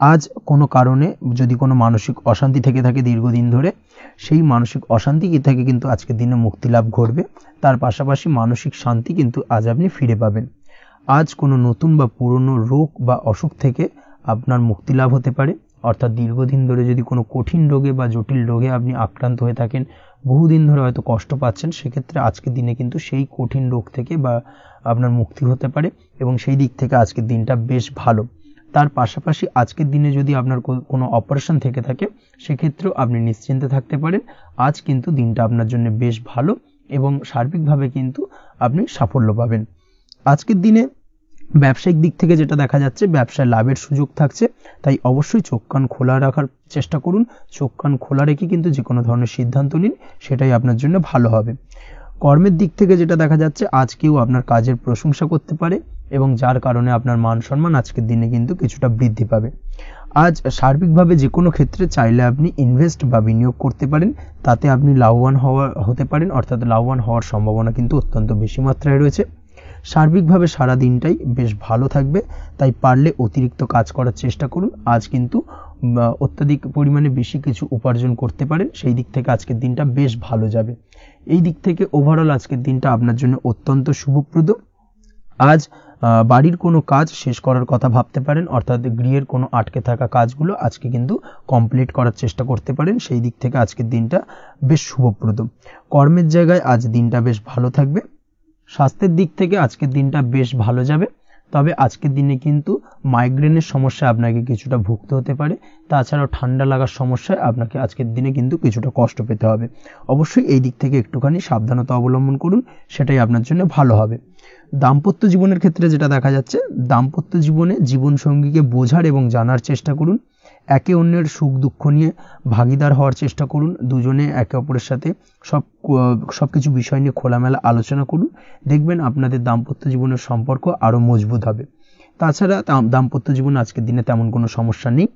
আজ কোনো কারণে যদি কোনো মানসিক অশান্তি থেকে থাকে দীর্ঘদিন ধরে, সেই মানসিক অশান্তি থেকে কিন্তু আজকের দিনে মুক্তি লাভ ঘটবে। তার পাশাপাশি মানসিক শান্তি কিন্তু আজ আপনি ফিরে পাবেন। আজ কোনো নতুন বা পুরনো রোগ বা অসুখ থেকে আপনার মুক্তি লাভ হতে পারে। অর্থাৎ দীর্ঘদিন ধরে যদি কোনো কঠিন রোগে বা জটিল রোগে আপনি আক্রান্ত হয়ে থাকেন, বহুদিন ধরে হয়তো কষ্ট পাচ্ছেন, সেক্ষেত্রে আজকের দিনে কিন্তু সেই কঠিন রোগ থেকে বা আপনার মুক্তি হতে পারে এবং সেই দিক থেকে আজকের দিনটা বেশ ভালো। তার পাশাপাশি আজকের দিনে যদি আপনার কোনো অপারেশন থেকে থাকে, সেক্ষেত্রেও আপনি নিশ্চিন্তে থাকতে পারেন। আজ কিন্তু দিনটা আপনার জন্য বেশ ভালো এবং সার্বিকভাবে কিন্তু আপনি সাফল্য পাবেন। আজকের দিনে ব্যবসায়িক দিক থেকে যেটা দেখা যাচ্ছে, ব্যবসায় লাভের সুযোগ থাকছে, তাই অবশ্যই চোখ কান খোলা রাখার চেষ্টা করুন। চোখ কান খোলা রেখে কিন্তু যে কোনো ধরনের সিদ্ধান্ত নিন, সেটাই আপনার জন্য ভালো হবে। কর্মের দিক থেকে যেটা দেখা যাচ্ছে, আজ কেউ আপনার কাজের প্রশংসা করতে পারে এবং যার কারণে আপনার মান সম্মান আজকের দিনে কিন্তু কিছুটা বৃদ্ধি পাবে। আজ সার্বিকভাবে যে কোনো ক্ষেত্রে চাইলে আপনি ইনভেস্ট বা বিনিয়োগ করতে পারেন, তাতে আপনি লাভবান হতে পারেন, অর্থাৎ লাভবান হওয়ার সম্ভাবনা কিন্তু অত্যন্ত বেশি মাত্রায় রয়েছে। সার্বিকভাবে সারা দিনটাই বেশ ভালো থাকবে, তাই পারলে অতিরিক্ত কাজ করার চেষ্টা করুন। আজ কিন্তু অত্যাধিক পরিমাণে বেশি কিছু উপার্জন করতে পারেন, সেই দিক থেকে আজকের দিনটা বেশ ভালো যাবে। এই দিক থেকে ওভারঅল আজকের দিনটা আপনার জন্য অত্যন্ত শুভপ্রদ। আজ বাড়ির কোনো কাজ শেষ করার কথা ভাবতে পারেন, অর্থাৎ গৃহের কোনো আটকে থাকা কাজগুলো আজকে কিন্তু কমপ্লিট করার চেষ্টা করতে পারেন, সেই দিক থেকে আজকের দিনটা বেশ শুভপ্রদ। কর্মের জায়গায় আজ দিনটা বেশ ভালো থাকবে। স্বাস্থ্যের দিক থেকে আজকের দিনটা বেশ ভালো যাবে, তবে আজকের দিনে কিন্তু মাইগ্রেনের সমস্যা আপনাকে কিছুটা ভুগতে হতে পারে। তাছাড়াও ঠান্ডা লাগার সমস্যায় আপনাকে আজকের দিনে কিন্তু কিছুটা কষ্ট পেতে হবে। অবশ্যই এই দিক থেকে একটুখানি সাবধানতা অবলম্বন করুন, সেটাই আপনার জন্য ভালো হবে। দাম্পত্য জীবনের ক্ষেত্রে যেটা দেখা যাচ্ছে, দাম্পত্য জীবনে জীবনসঙ্গীকে বোঝার এবং জানার চেষ্টা করুন। একে অন্যের সুখ দুঃখ নিয়ে ভাগিদার হওয়ার চেষ্টা করুন। দুজনে একে অপরের সাথে সবকিছু বিষয় নিয়ে খোলামেলা আলোচনা করুন। দেখবেন আপনাদের দাম্পত্য জীবনের সম্পর্ক আরো মজবুত হবে। তাছাড়া দাম্পত্য জীবনে আজকের দিনে তেমন কোনো সমস্যা নেই।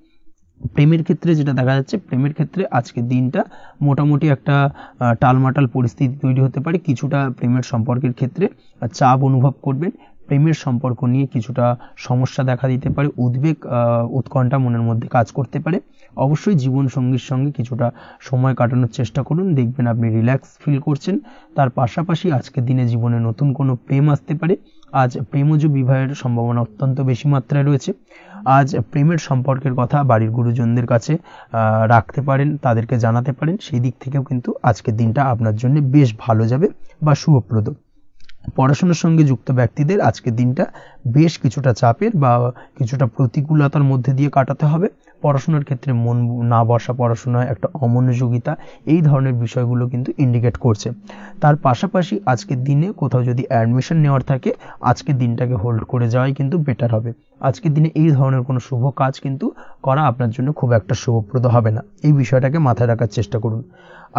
প্রেমের ক্ষেত্রে যেটা দেখা যাচ্ছে, প্রেমের ক্ষেত্রে আজকের দিনটা মোটামুটি একটা টালমাটাল পরিস্থিতি তৈরি হতে পারে। কিছুটা প্রেমের সম্পর্কের ক্ষেত্রে চাপ অনুভব করবেন, প্রেমের সম্পর্ক নিয়ে কিছুটা সমস্যা দেখা দিতে পারে, উদ্বেগ উৎকণ্ঠা মনের মধ্যে কাজ করতে পারে। অবশ্যই জীবন সঙ্গীর সঙ্গে কিছুটা সময় কাটানোর চেষ্টা করুন, দেখবেন আপনি রিল্যাক্স ফিল করছেন। তার পাশাপাশি আজকের দিনে জীবনে নতুন কোনো প্রেম আসতে পারে। আজ প্রেমজ বিবাহের সম্ভাবনা অত্যন্ত বেশি মাত্রায় রয়েছে। আজ প্রেমের সম্পর্কের কথা বাড়ির গুরুজনদের কাছে রাখতে পারেন, তাদেরকে জানাতে পারেন। সেই দিক থেকেও কিন্তু আজকের দিনটা আপনার জন্য বেশ ভালো যাবে বা শুভপ্রদ। পড়াশোনার সঙ্গে যুক্ত ব্যক্তিদের আজকের দিনটা বেশ কিছুটা চাপের বা কিছুটা প্রতিকূলতার মধ্যে দিয়ে কাটাতে হবে। পড়াশোনার ক্ষেত্রে মন না বসা, পড়াশোনায় একটা অমনোযোগিতা, এই ধরনের বিষয়গুলো কিন্তু ইন্ডিকেট করছে। তার পাশাপাশি আজকের দিনে কোথাও যদি অ্যাডমিশন নেওয়ার থাকে, আজকের দিনটাকে হোল্ড করে যাওয়াই কিন্তু বেটার হবে। আজকের দিনে এই ধরনের কোনো শুভ কাজ কিন্তু করা আপনার জন্য খুব একটা শুভপ্রদ হবে না, এই বিষয়টাকে মাথায় রাখার চেষ্টা করুন।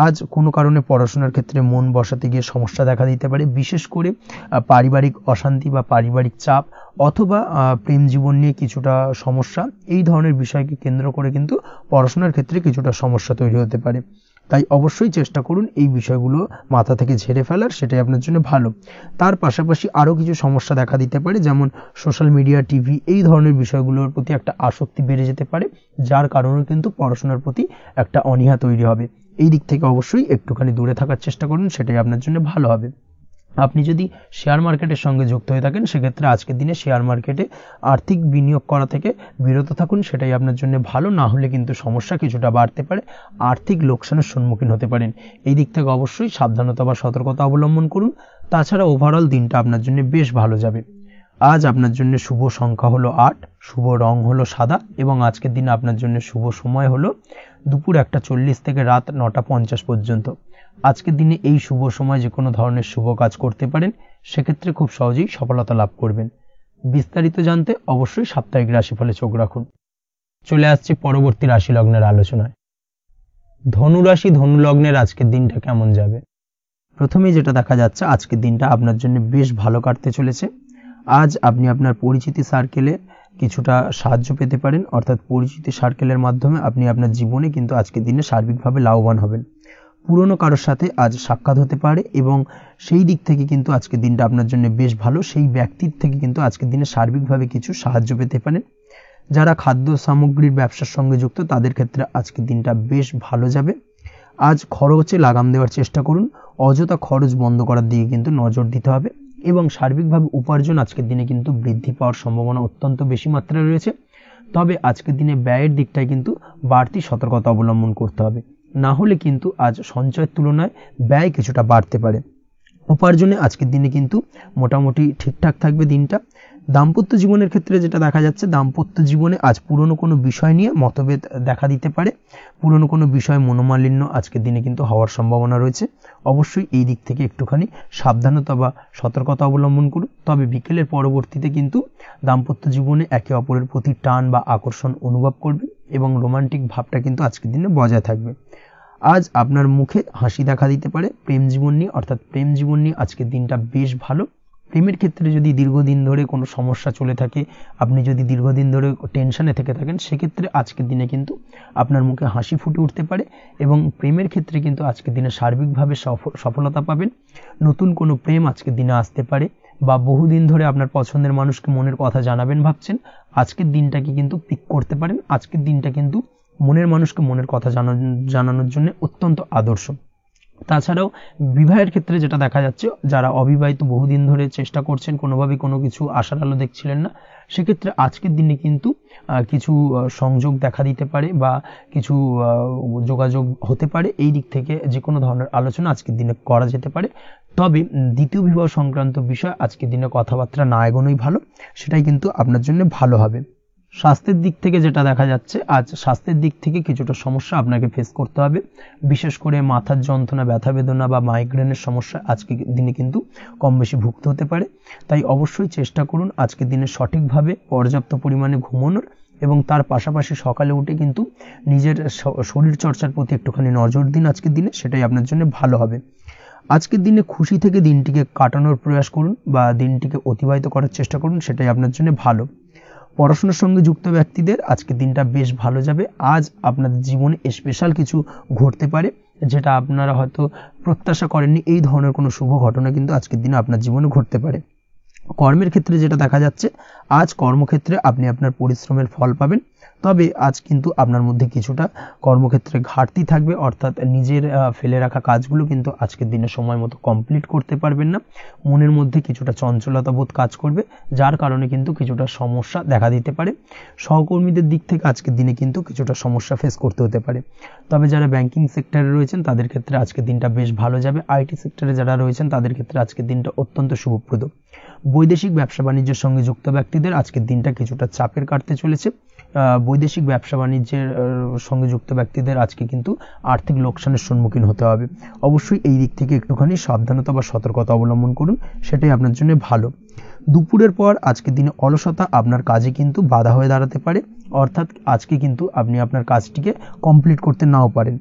আজ কোনো কারণে পড়াশোনার ক্ষেত্রে মন বসাতে গিয়ে সমস্যা দেখা দিতে পারে, বিশেষ করে পারিবারিক অশান্তি বা পারিবারিক চাপ অথবা প্রেম জীবন নিয়ে কিছুটা সমস্যা, এই ধরনের বিষয়কে কেন্দ্র করে কিন্তু পড়াশোনার ক্ষেত্রে কিছুটা সমস্যা তৈরি হতে পারে। তাই অবশ্যই চেষ্টা করুন এই বিষয়গুলো মাথা থেকে ঝেড়ে ফেলার, সেটাই আপনার জন্য ভালো। তার পাশাপাশি আরও কিছু সমস্যা দেখা দিতে পারে, যেমন সোশ্যাল মিডিয়া, টিভি, এই ধরনের বিষয়গুলোর প্রতি একটা আসক্তি বেড়ে যেতে পারে, যার কারণে কিন্তু পড়াশোনার প্রতি একটা অনীহা তৈরি হবে। এই দিক থেকে অবশ্যই একটুখানি দূরে থাকার চেষ্টা করুন, সেটাই আপনার জন্য ভালো হবে। আপনি যদি শেয়ার মার্কেটের সঙ্গে যুক্ত হয়ে থাকেন, সেক্ষেত্রে আজকের দিনে শেয়ার মার্কেটে আর্থিক বিনিয়োগ করা থেকে বিরত থাকুন, সেটাই আপনার জন্য ভালো। না হলে কিন্তু সমস্যা কিছুটা বাড়তে পারে, আর্থিক লোকসানের সম্মুখীন হতে পারেন। এই দিক থেকে অবশ্যই সাবধানতা বা সতর্কতা অবলম্বন করুন। তাছাড়া ওভারঅল দিনটা আপনার জন্য বেশ ভালো যাবে। আজ আপনার জন্য শুভ সংখ্যা হলো 8, শুভ রং হলো সাদা, এবং আজকের দিনে আপনার জন্য শুভ সময় হলো দুপুর 1:40 থেকে রাত 9:50 পর্যন্ত। আজকের দিনে এই শুভ সময় যে কোনো ধরনের শুভ কাজ করতে পারেন, সেক্ষেত্রে খুব সহজেই সফলতা লাভ করবেন। বিস্তারিত জানতে অবশ্যই সাপ্তাহিক রাশিফলে চোখ রাখুন। চলে আসছে পরবর্তী রাশি লগ্নের আলোচনায়। ধনুরাশি, ধনু লগ্নের আজকের দিনটা কেমন যাবে? প্রথমেই যেটা দেখা যাচ্ছে, আজকের দিনটা আপনার জন্য বেশ ভালো কাটতে চলেছে। আজ আপনি আপনার পরিচিতি সার্কেলে কিছুটা সাহায্য পেতে পারেন, অর্থাৎ পরিচিতি সার্কেলের মাধ্যমে আপনি আপনার জীবনে কিন্তু আজকের দিনে সার্বিকভাবে লাভবান হবেন। পুরনো কারোর সাথে আজ সাক্ষাৎ হতে পারে এবং সেই দিক থেকে কিন্তু আজকের দিনটা আপনার জন্য বেশ ভালো। সেই ব্যক্তির থেকে কিন্তু আজকের দিনে সার্বিকভাবে কিছু সাহায্য পেতে পারেন। যারা খাদ্য সামগ্রীর ব্যবসার সঙ্গে যুক্ত, তাদের ক্ষেত্রে আজকের দিনটা বেশ ভালো যাবে। আজ খরচে লাগাম দেওয়ার চেষ্টা করুন, অযথা খরচ বন্ধ করার দিকে কিন্তু নজর দিতে হবে, এবং সার্বিকভাবে উপার্জন আজকের দিনে কিন্তু বৃদ্ধি পাওয়ার সম্ভাবনা অত্যন্ত বেশি মাত্রায় রয়েছে। তবে আজকের দিনে ব্যয়ের দিকটায় কিন্তু বাড়তি সতর্কতা অবলম্বন করতে হবে, না হলে কিন্তু আজ সঞ্চয়ের তুলনায় ব্যয় কিছুটা বাড়তে পারে। উপার্জনে আজকের দিনে কিন্তু মোটামুটি ঠিকঠাক থাকবে দিনটা। দাম্পত্য জীবনের ক্ষেত্রে যেটা দেখা যাচ্ছে, দাম্পত্য জীবনে আজ পুরনো কোনো বিষয় নিয়ে মতভেদ দেখা দিতে পারে, পুরনো কোনো বিষয় মনোমালিন্য আজকের দিনে কিন্তু হওয়ার সম্ভাবনা রয়েছে। অবশ্যই এই দিক থেকে একটুখানি সাবধানতা বা সতর্কতা অবলম্বন করুন। তবে বিকেলের পরবর্তীতে কিন্তু দাম্পত্য জীবনে একে অপরের প্রতি টান বা আকর্ষণ অনুভব করবে এবং রোমান্টিক ভাবটা কিন্তু আজকের দিনে বজায় থাকবে। আজ আপনার মুখে হাসি দেখা দিতে পারে প্রেম জীবন নিয়ে, অর্থাৎ প্রেম জীবন নিয়ে আজকের দিনটা বেশ ভালো। প্রেমের ক্ষেত্রে যদি দীর্ঘদিন ধরে কোনো সমস্যা চলে থাকে, আপনি যদি দীর্ঘদিন ধরে টেনশনে থেকে থাকেন, সেক্ষেত্রে আজকের দিনে কিন্তু আপনার মুখে হাসি ফুটে উঠতে পারে এবং প্রেমের ক্ষেত্রে কিন্তু আজকের দিনে সার্বিকভাবে সফলতা পাবেন। নতুন কোনো প্রেম আজকের দিনে আসতে পারে, বা বহুদিন ধরে আপনার পছন্দের মানুষকে মনের কথা জানাবেন ভাবছেন, আজকের দিনটাকে কিন্তু পিক করতে পারেন। আজকের দিনটা কিন্তু মনের মানুষকে মনের কথা জানানোর জন্য অত্যন্ত আদর্শ। তাছাড়াও বিবাহের ক্ষেত্রে যেটা দেখা যাচ্ছে, যারা অবিবাহিত বহুদিন ধরে চেষ্টা করছেন, কোনোভাবেই কোনো কিছু আশার আলো দেখছিলেন না, সেক্ষেত্রে আজকের দিনে কিন্তু কিছু সংযোগ দেখা দিতে পারে বা কিছু যোগাযোগ হতে পারে। এই দিক থেকে যে কোনো ধরনের আলোচনা আজকের দিনে করা যেতে পারে। তবে দ্বিতীয় বিবাহ সংক্রান্ত বিষয় আজকের দিনে কথাবার্তা না এগোনোই ভালো, সেটাই কিন্তু আপনার জন্য ভালো হবে। স্বাস্থ্যের দিক থেকে যেটা দেখা যাচ্ছে, আজ স্বাস্থ্যের দিক থেকে কিছুটা সমস্যা আপনাকে ফেস করতে হবে, বিশেষ করে মাথার যন্ত্রণা, ব্যথা বেদনা বা মাইগ্রেনের সমস্যা আজকের দিনে কিন্তু কম বেশি ভুগতে হতে পারে। তাই অবশ্যই চেষ্টা করুন আজকের দিনে সঠিকভাবে পর্যাপ্ত পরিমাণে ঘুমানোর, এবং তার পাশাপাশি সকালে উঠে কিন্তু নিজের শরীর চর্চার প্রতি একটুখানি নজর দিন আজকের দিনে, সেটাই আপনার জন্য ভালো হবে। আজকের দিনে খুশি থেকে দিনটিকে কাটানোর প্রয়াস করুন বা দিনটিকে অতিবাহিত করার চেষ্টা করুন, সেটাই আপনার জন্য ভালো। পড়াশোনার সঙ্গে যুক্ত ব্যক্তিদের আজকের দিনটা বেশ ভালো যাবে। আজ আপনাদের জীবনে স্পেশাল কিছু ঘটতে পারে, যেটা আপনারা হয়তো প্রত্যাশা করেননি। এই ধরনের কোনো শুভ ঘটনা কিন্তু আজকের দিনে আপনার জীবনে ঘটতে পারে। কর্মের ক্ষেত্রে যেটা দেখা যাচ্ছে, আজ কর্মক্ষেত্রে আপনি আপনার পরিশ্রমের ফল পাবেন। তবে আজ কিন্তু আপনার মধ্যে কিছুটা কর্মক্ষেত্রে ঘাটতি থাকবে, অর্থাৎ নিজের ফেলে রাখা কাজগুলো কিন্তু আজকের দিনে সময় মতো কমপ্লিট করতে পারবেন না। মনের মধ্যে কিছুটা চঞ্চলতা বোধ কাজ করবে, যার কারণে কিন্তু কিছুটা সমস্যা দেখা দিতে পারে। সহকর্মীদের দিক থেকে আজকের দিনে কিন্তু কিছুটা সমস্যা ফেস করতে হতে পারে। তবে যারা ব্যাংকিং সেক্টরে রয়েছেন তাদের ক্ষেত্রে আজকের দিনটা বেশ ভালো যাবে। আইটি সেক্টরে যারা রয়েছেন তাদের ক্ষেত্রে আজকের দিনটা অত্যন্ত শুভপ্রদ। বৈদেশিক ব্যবসা বাণিজ্যের সঙ্গে যুক্ত ব্যক্তিদের আজকের দিনটা কিছুটা চাপের কাটতে চলেছে। বৈদেশিক ব্যবসা বাণিজ্যের সঙ্গে যুক্ত ব্যক্তিদের আজকে কিন্তু আর্থিক লোকসানের সম্মুখীন হতে হবে। অবশ্যই এই দিক থেকে একটুখানি সাবধানতা বা সতর্কতা অবলম্বন করুন, সেটাই আপনার জন্য ভালো। দুপুরের পর আজকের দিনে অলসতা আপনার কাজে কিন্তু বাধা হয়ে দাঁড়াতে পারে, অর্থাৎ আজকে কিন্তু আপনি আপনার কাজটিকে কমপ্লিট করতে নাও পারেন।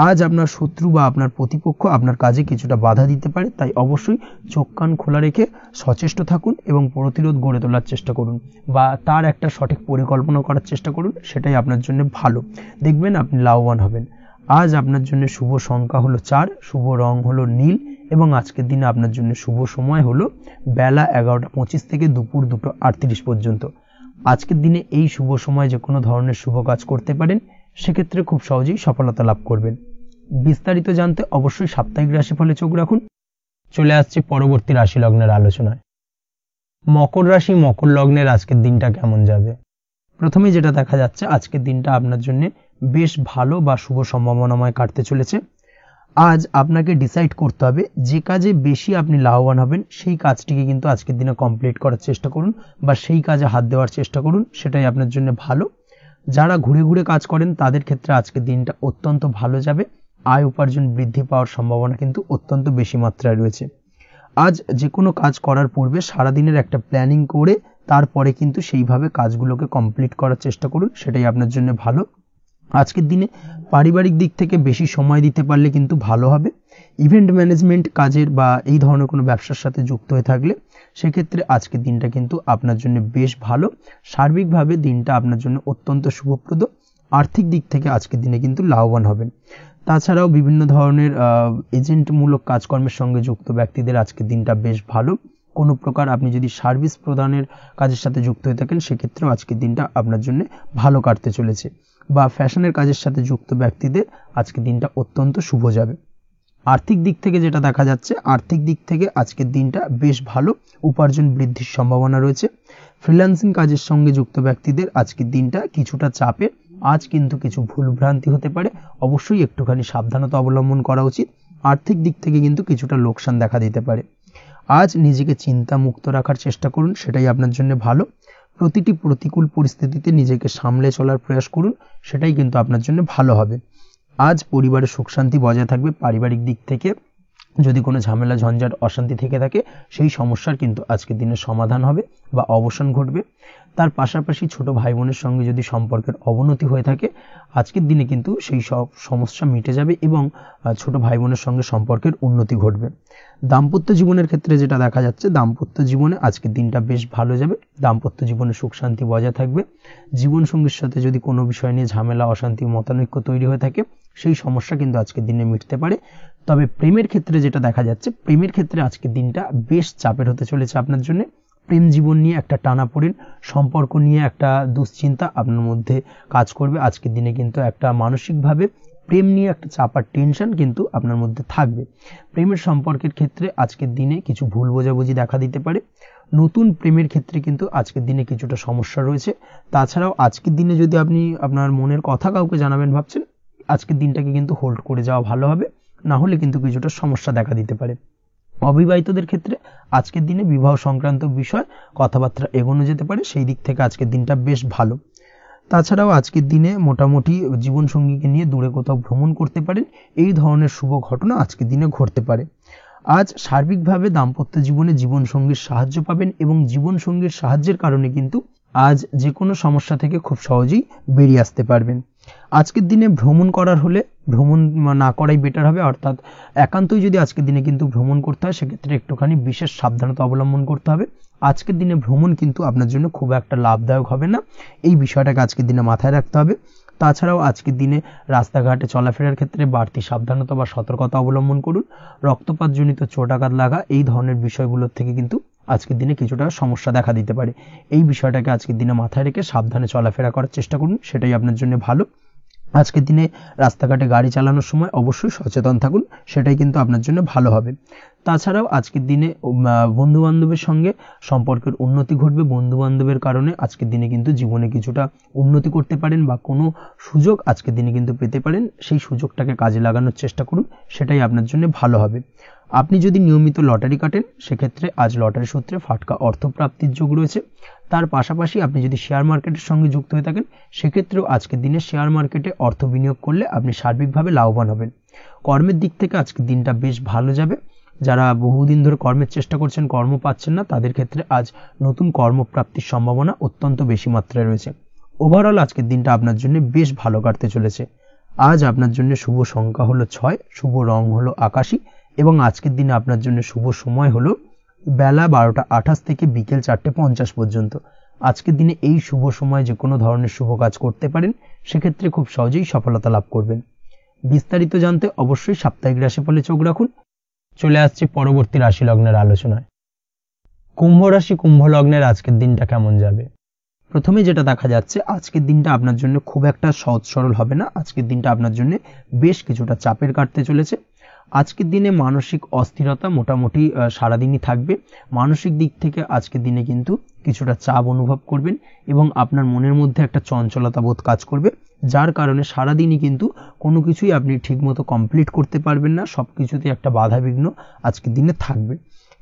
আজ আপনার শত্রু বা আপনার প্রতিপক্ষ আপনার কাজে কিছুটা বাধা দিতে পারে, তাই অবশ্যই চোখ কান খোলা রেখে সচেষ্ট থাকুন এবং প্রতিরোধ গড়ে তোলার চেষ্টা করুন বা তার একটা সঠিক পরিকল্পনা করার চেষ্টা করুন, সেটাই আপনার জন্য ভালো। দেখবেন আপনি লাভবান হবেন। আজ আপনার জন্য শুভ সংখ্যা হলো 4, শুভ রং হলো নীল এবং আজকের দিনে আপনার জন্য শুভ সময় হলো বেলা 11:25 থেকে দুপুর 2:38 পর্যন্ত। আজকের দিনে এই শুভ সময় যে কোনো ধরনের শুভ কাজ করতে পারেন, সেক্ষেত্রে খুব সহজেই সফলতা লাভ করবেন। বিস্তারিত জানতে অবশ্যই সাপ্তাহিক রাশিফলে চোখ রাখুন। চলে আসছে পরবর্তী রাশি লগ্নের আলোচনায়। মকর রাশি মকর লগ্নের আজকের দিনটা কেমন যাবে? প্রথমে যেটা দেখা যাচ্ছে, আজকের দিনটা আপনার জন্য বেশ ভালো বা শুভ সম্ভাবনাময় কাটতে চলেছে। আজ আপনাকে ডিসাইড করতে হবে যে কাজে বেশি আপনি লাভবান হবেন সেই কাজটিকে কিন্তু আজকের দিনে কমপ্লিট করার চেষ্টা করুন বা সেই কাজে হাত দেওয়ার চেষ্টা করুন, সেটাই আপনার জন্য ভালো। যারা ঘুরে ঘুরে কাজ করেন তাদের ক্ষেত্রে আজকের দিনটা অত্যন্ত ভালো যাবে। আয় উপার্জন বৃদ্ধি পাওয়ার সম্ভাবনা কিন্তু অত্যন্ত বেশি মাত্রায় রয়েছে। আজ যে কোনো কাজ করার পূর্বে সারাদিনের একটা প্ল্যানিং করে তারপরে কিন্তু সেইভাবে কাজগুলোকে কমপ্লিট করার চেষ্টা করুন, সেটাই আপনার জন্য ভালো। আজকের দিনে পারিবারিক দিক থেকে বেশি সময় দিতে পারলে কিন্তু ভালো হবে। ইভেন্ট ম্যানেজমেন্ট কাজের বা এই ধরনের কোনো ব্যবসার সাথে যুক্ত হয়ে থাকলে সেক্ষেত্রে আজকের দিনটা কিন্তু আপনার জন্য বেশ ভালো। সার্বিকভাবে দিনটা আপনার জন্য অত্যন্ত শুভপ্রদ। আর্থিক দিক থেকে আজকের দিনে কিন্তু লাভবান হবেন। তাছাড়াও বিভিন্ন ধরনের এজেন্টমূলক কাজকর্মের সঙ্গে যুক্ত ব্যক্তিদের আজকের দিনটা বেশ ভালো। কোনো প্রকার আপনি যদি সার্ভিস প্রদানের কাজের সাথে যুক্ত হয়ে থাকেন, সেক্ষেত্রেও আজকের দিনটা আপনার জন্য ভালো কাটতে চলেছে। বা ফ্যাশনের কাজের সাথে যুক্ত ব্যক্তিদের আজকের দিনটা অত্যন্ত শুভ যাবে। আর্থিক দিক থেকে যেটা দেখা যাচ্ছে, আর্থিক দিক থেকে আজকের দিনটা বেশ ভালো, উপার্জন বৃদ্ধির সম্ভাবনা রয়েছে। ফ্রিল্যান্সিং কাজের সঙ্গে যুক্ত ব্যক্তিদের আজকের দিনটা কিছুটা চাপের। আজ কিন্তু কিছু ভুলভ্রান্তি হতে পারে, অবশ্যই একটুখানি সাবধানতা অবলম্বন করা উচিত। আর্থিক দিক থেকে কিন্তু কিছুটা লোকসান দেখা দিতে পারে। আজ নিজেকে চিন্তা মুক্ত রাখার চেষ্টা করুন, সেটাই আপনার জন্য ভালো। প্রতিটি প্রতিকূল পরিস্থিতিতে নিজেকে সামলে চলার প্রয়াস করুন, সেটাই কিন্তু আপনার জন্য ভালো হবে। আজ পরিবারে সুখ শান্তি বজায় থাকবে। পারিবারিক দিক থেকে যদি কোনো ঝামেলা ঝঞ্ঝাট অশান্তি থেকে থাকে, সেই সমস্যার কিন্তু আজকের দিনে সমাধান হবে বা অবসান ঘটবে। তার পাশাপাশি ছোট ভাই বোনের সঙ্গে যদি সম্পর্কের অবনতি হয়ে থাকে, আজকের দিনে কিন্তু সেই সব সমস্যা মিটে যাবে এবং ছোট ভাই বোনের সঙ্গে সম্পর্কের উন্নতি ঘটবে। দাম্পত্য জীবনের ক্ষেত্রে যেটা দেখা যাচ্ছে, দাম্পত্য জীবনে আজকের দিনটা বেশ ভালো যাবে। দাম্পত্য জীবনে সুখ শান্তি বজায় থাকবে। জীবনসঙ্গীর সাথে যদি কোনো বিষয় নিয়ে ঝামেলা অশান্তি মতানৈক্য তৈরি হয়ে থাকে, সেই সমস্যা কিন্তু আজকের দিনে মিটতে পারে। তবে প্রেমের ক্ষেত্রে যেটা দেখা যাচ্ছে, প্রেমের ক্ষেত্রে আজকের দিনটা বেশ চাপের হতে চলেছে আপনার জন্য। প্রেম জীবন নিয়ে একটা টানাপোড়েন, সম্পর্ক নিয়ে একটা দুশ্চিন্তা আপনার মধ্যে কাজ করবে। আজকের দিনে কিন্তু একটা মানসিকভাবে প্রেম নিয়ে একটা চাপার টেনশন কিন্তু আপনার মধ্যে থাকবে। প্রেমের সম্পর্কের ক্ষেত্রে আজকের দিনে কিছু ভুল বোঝাবুঝি দেখা দিতে পারে। নতুন প্রেমের ক্ষেত্রে কিন্তু আজকের দিনে কিছুটা সমস্যা রয়েছে। তাছাড়াও আজকের দিনে যদি আপনি আপনার মনের কথা কাউকে জানাবেন ভাবছেন, আজকের দিনটাকে কিন্তু হোল্ড করে যাওয়া ভালো হবে, না হলে কিন্তু কিছুটা সমস্যা দেখা দিতে পারে। অবিবাহিতদের ক্ষেত্রে আজকের দিনে বিবাহ সংক্রান্ত বিষয় কথাবার্তা এগোনো যেতে পারে, সেই দিক থেকে আজকের দিনটা বেশ ভালো। তাছাড়াও আজকের দিনে মোটামুটি জীবনসঙ্গীকে নিয়ে দূরে কোথাও ভ্রমণ করতে পারেন, এই ধরনের শুভ ঘটনা আজকের দিনে ঘটতে পারে। আজ সার্বিকভাবে দাম্পত্য জীবনে জীবনসঙ্গীর সাহায্য পাবেন এবং জীবনসঙ্গীর সাহায্যের কারণে কিন্তু আজ যে কোনো সমস্যা থেকে খুব সহজেই বেরিয়ে আসতে পারবেন। আজকের দিনে ভ্রমণ করার হলে ভ্রমণ না করাই বেটার হবে, অর্থাৎ একান্তই যদি আজকের দিনে কিন্তু ভ্রমণ করতে হয়, সেক্ষেত্রে একটুখানি বিশেষ সাবধানতা অবলম্বন করতে হবে। আজকের দিনে ভ্রমণ কিন্তু আপনার জন্য খুব একটা লাভদায়ক হবে না, এই বিষয়টাকে আজকের দিনে মাথায় রাখতে হবে। তাছাড়াও আজকের দিনে রাস্তাঘাটে চলাফেরার ক্ষেত্রে বাড়তি সাবধানতা বা সতর্কতা অবলম্বন করুন। রক্তপাতজনিত চোটাঘাত লাগা এই ধরনের বিষয়গুলোর থেকে কিন্তু আজকের দিনে কিছুটা সমস্যা দেখা দিতে পারে। এই বিষয়টাকে আজকের দিনে মাথায় রেখে সাবধানে চলাফেরা করার চেষ্টা করুন, সেটাই আপনার জন্য ভালো। আজকের দিনে রাস্তাঘাটে গাড়ি চালানোর সময় অবশ্যই সচেতন থাকুন, সেটাই কিন্তু আপনার জন্য ভালো হবে। তাছাড়াও আজকের দিনে বন্ধু বান্ধবের সঙ্গে সম্পর্কের উন্নতি ঘটবে। বন্ধু বান্ধবের কারণে আজকের দিনে কিন্তু জীবনে কিছুটা উন্নতি করতে পারেন বা কোনো সুযোগ আজকের দিনে কিন্তু পেতে পারেন, সেই সুযোগটাকে কাজে লাগানোর চেষ্টা করুন, সেটাই আপনার জন্য ভালো হবে। আপনি যদি নিয়মিত লটারি কাটেন সেক্ষেত্রে আজ লটারি সূত্রে ফাটকা অর্থপ্রাপ্তির যোগ রয়েছে। তার পাশাপাশি আপনি যদি শেয়ার মার্কেটের সঙ্গে যুক্ত হয়ে থাকেন সেক্ষেত্রেও আজকের দিনে শেয়ার মার্কেটে অর্থ বিনিয়োগ করলে আপনি সার্বিকভাবে লাভবান হবেন। কর্মের দিক থেকে আজকের দিনটা বেশ ভালো যাবে। যারা বহুদিন ধরে কর্মের চেষ্টা করছেন, কর্ম পাচ্ছেন না, তাদের ক্ষেত্রে আজ নতুন কর্মপ্রাপ্তির সম্ভাবনা অত্যন্ত বেশি মাত্রায় রয়েছে। ওভারঅল আজকের দিনটা আপনার জন্য বেশ ভালো কাটতে চলেছে। আজ আপনার জন্য শুভ সংখ্যা হলো 6, শুভ রং হলো আকাশী এবং আজকের দিনে আপনার জন্য শুভ সময় হলো বেলা 12:28 থেকে বিকেল 4:50 পর্যন্ত। আজকের দিনে এই শুভ সময় যে কোনো ধরনের শুভ কাজ করতে পারেন, সেক্ষেত্রে খুব সহজেই সফলতা লাভ করবেন। বিস্তারিত জানতে অবশ্যই সাপ্তাহিক রাশিফলে চোখ রাখুন। চলে আসছে পরবর্তী রাশি লগ্নের আলোচনায়। কুম্ভ রাশি, কুম্ভ লগ্নের আজকের দিনটা কেমন যাবে? প্রথমে যেটা দেখা যাচ্ছে, আজকের দিনটা আপনার জন্য খুব একটা সহজ সরল হবে না। আজকের দিনটা আপনার জন্য বেশ কিছুটা চাপের কাটতে চলেছে। আজকের দিনে মানসিক অস্থিরতা মোটামুটি সারাদিনই থাকবে। মানসিক দিক থেকে আজকের দিনে কিন্তু কিছুটা চাপ অনুভব করবেন এবং আপনার মনের মধ্যে একটা চঞ্চলতা বোধ কাজ করবে, যার কারণে সারাদিনই কিন্তু কোনো কিছুই আপনি ঠিকমতো কমপ্লিট করতে পারবেন না। সব কিছুতে একটা বাধা বিঘ্ন আজকের দিনে থাকবে।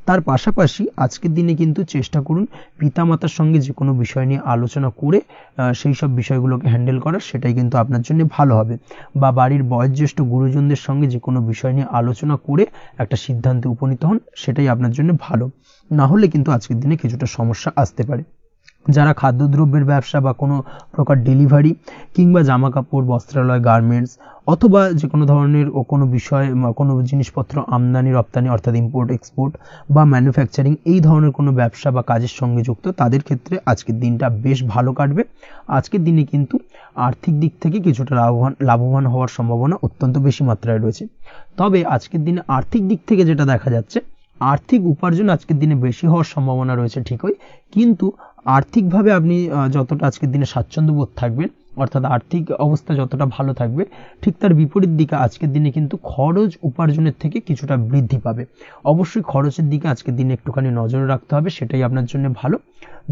তার পাশাপাশি আজকের দিনে কিন্তু চেষ্টা করুন পিতামাতার সঙ্গে যে কোনো বিষয় নিয়ে আলোচনা করে সেই সব বিষয়গুলোকে হ্যান্ডেল করার, সেটাই কিন্তু আপনার জন্য ভালো হবে। বা বাড়ির বয়োজ্যেষ্ঠ গুরুজনদের সঙ্গে যে কোনো বিষয় নিয়ে আলোচনা করে একটা সিদ্ধান্তে উপনীত হন, সেটাই আপনার জন্য ভালো। না হলে কিন্তু আজকের দিনে কিছুটা সমস্যা আসতে পারে। যারা খাদ্যদ্রব্যের ব্যবসা বা কোনো প্রকার ডেলিভারি কিংবা জামা কাপড়, বস্ত্রালয়, গার্মেন্টস অথবা যে কোনো ধরনের কোনো বিষয়, কোনো জিনিসপত্র আমদানি রপ্তানি অর্থাৎ ইম্পোর্ট এক্সপোর্ট বা ম্যানুফ্যাকচারিং এই ধরনের কোনো ব্যবসা বা কাজের সঙ্গে যুক্ত, তাদের ক্ষেত্রে আজকের দিনটা বেশ ভালো কাটবে। আজকের দিনে কিন্তু আর্থিক দিক থেকে কিছুটা লাভবান হওয়ার সম্ভাবনা অত্যন্ত বেশি মাত্রায় রয়েছে। তবে আজকের দিনে আর্থিক দিক থেকে যেটা দেখা যাচ্ছে, আর্থিক উপার্জন আজকের দিনে বেশি হওয়ার সম্ভাবনা রয়েছে ঠিকই, কিন্তু আর্থিকভাবে আপনি যতটা আজকের দিনে স্বাচ্ছন্দ্য বোধ থাকবেন, অর্থাৎ আর্থিক অবস্থা যতটা ভালো থাকবে, ঠিক তার বিপরীত দিকে আজকের দিনে কিন্তু খরচ উপার্জনের থেকে কিছুটা বৃদ্ধি পাবে। অবশ্যই খরচের দিকে আজকের দিনে একটুখানি নজর রাখতে হবে, সেটাই আপনার জন্য ভালো।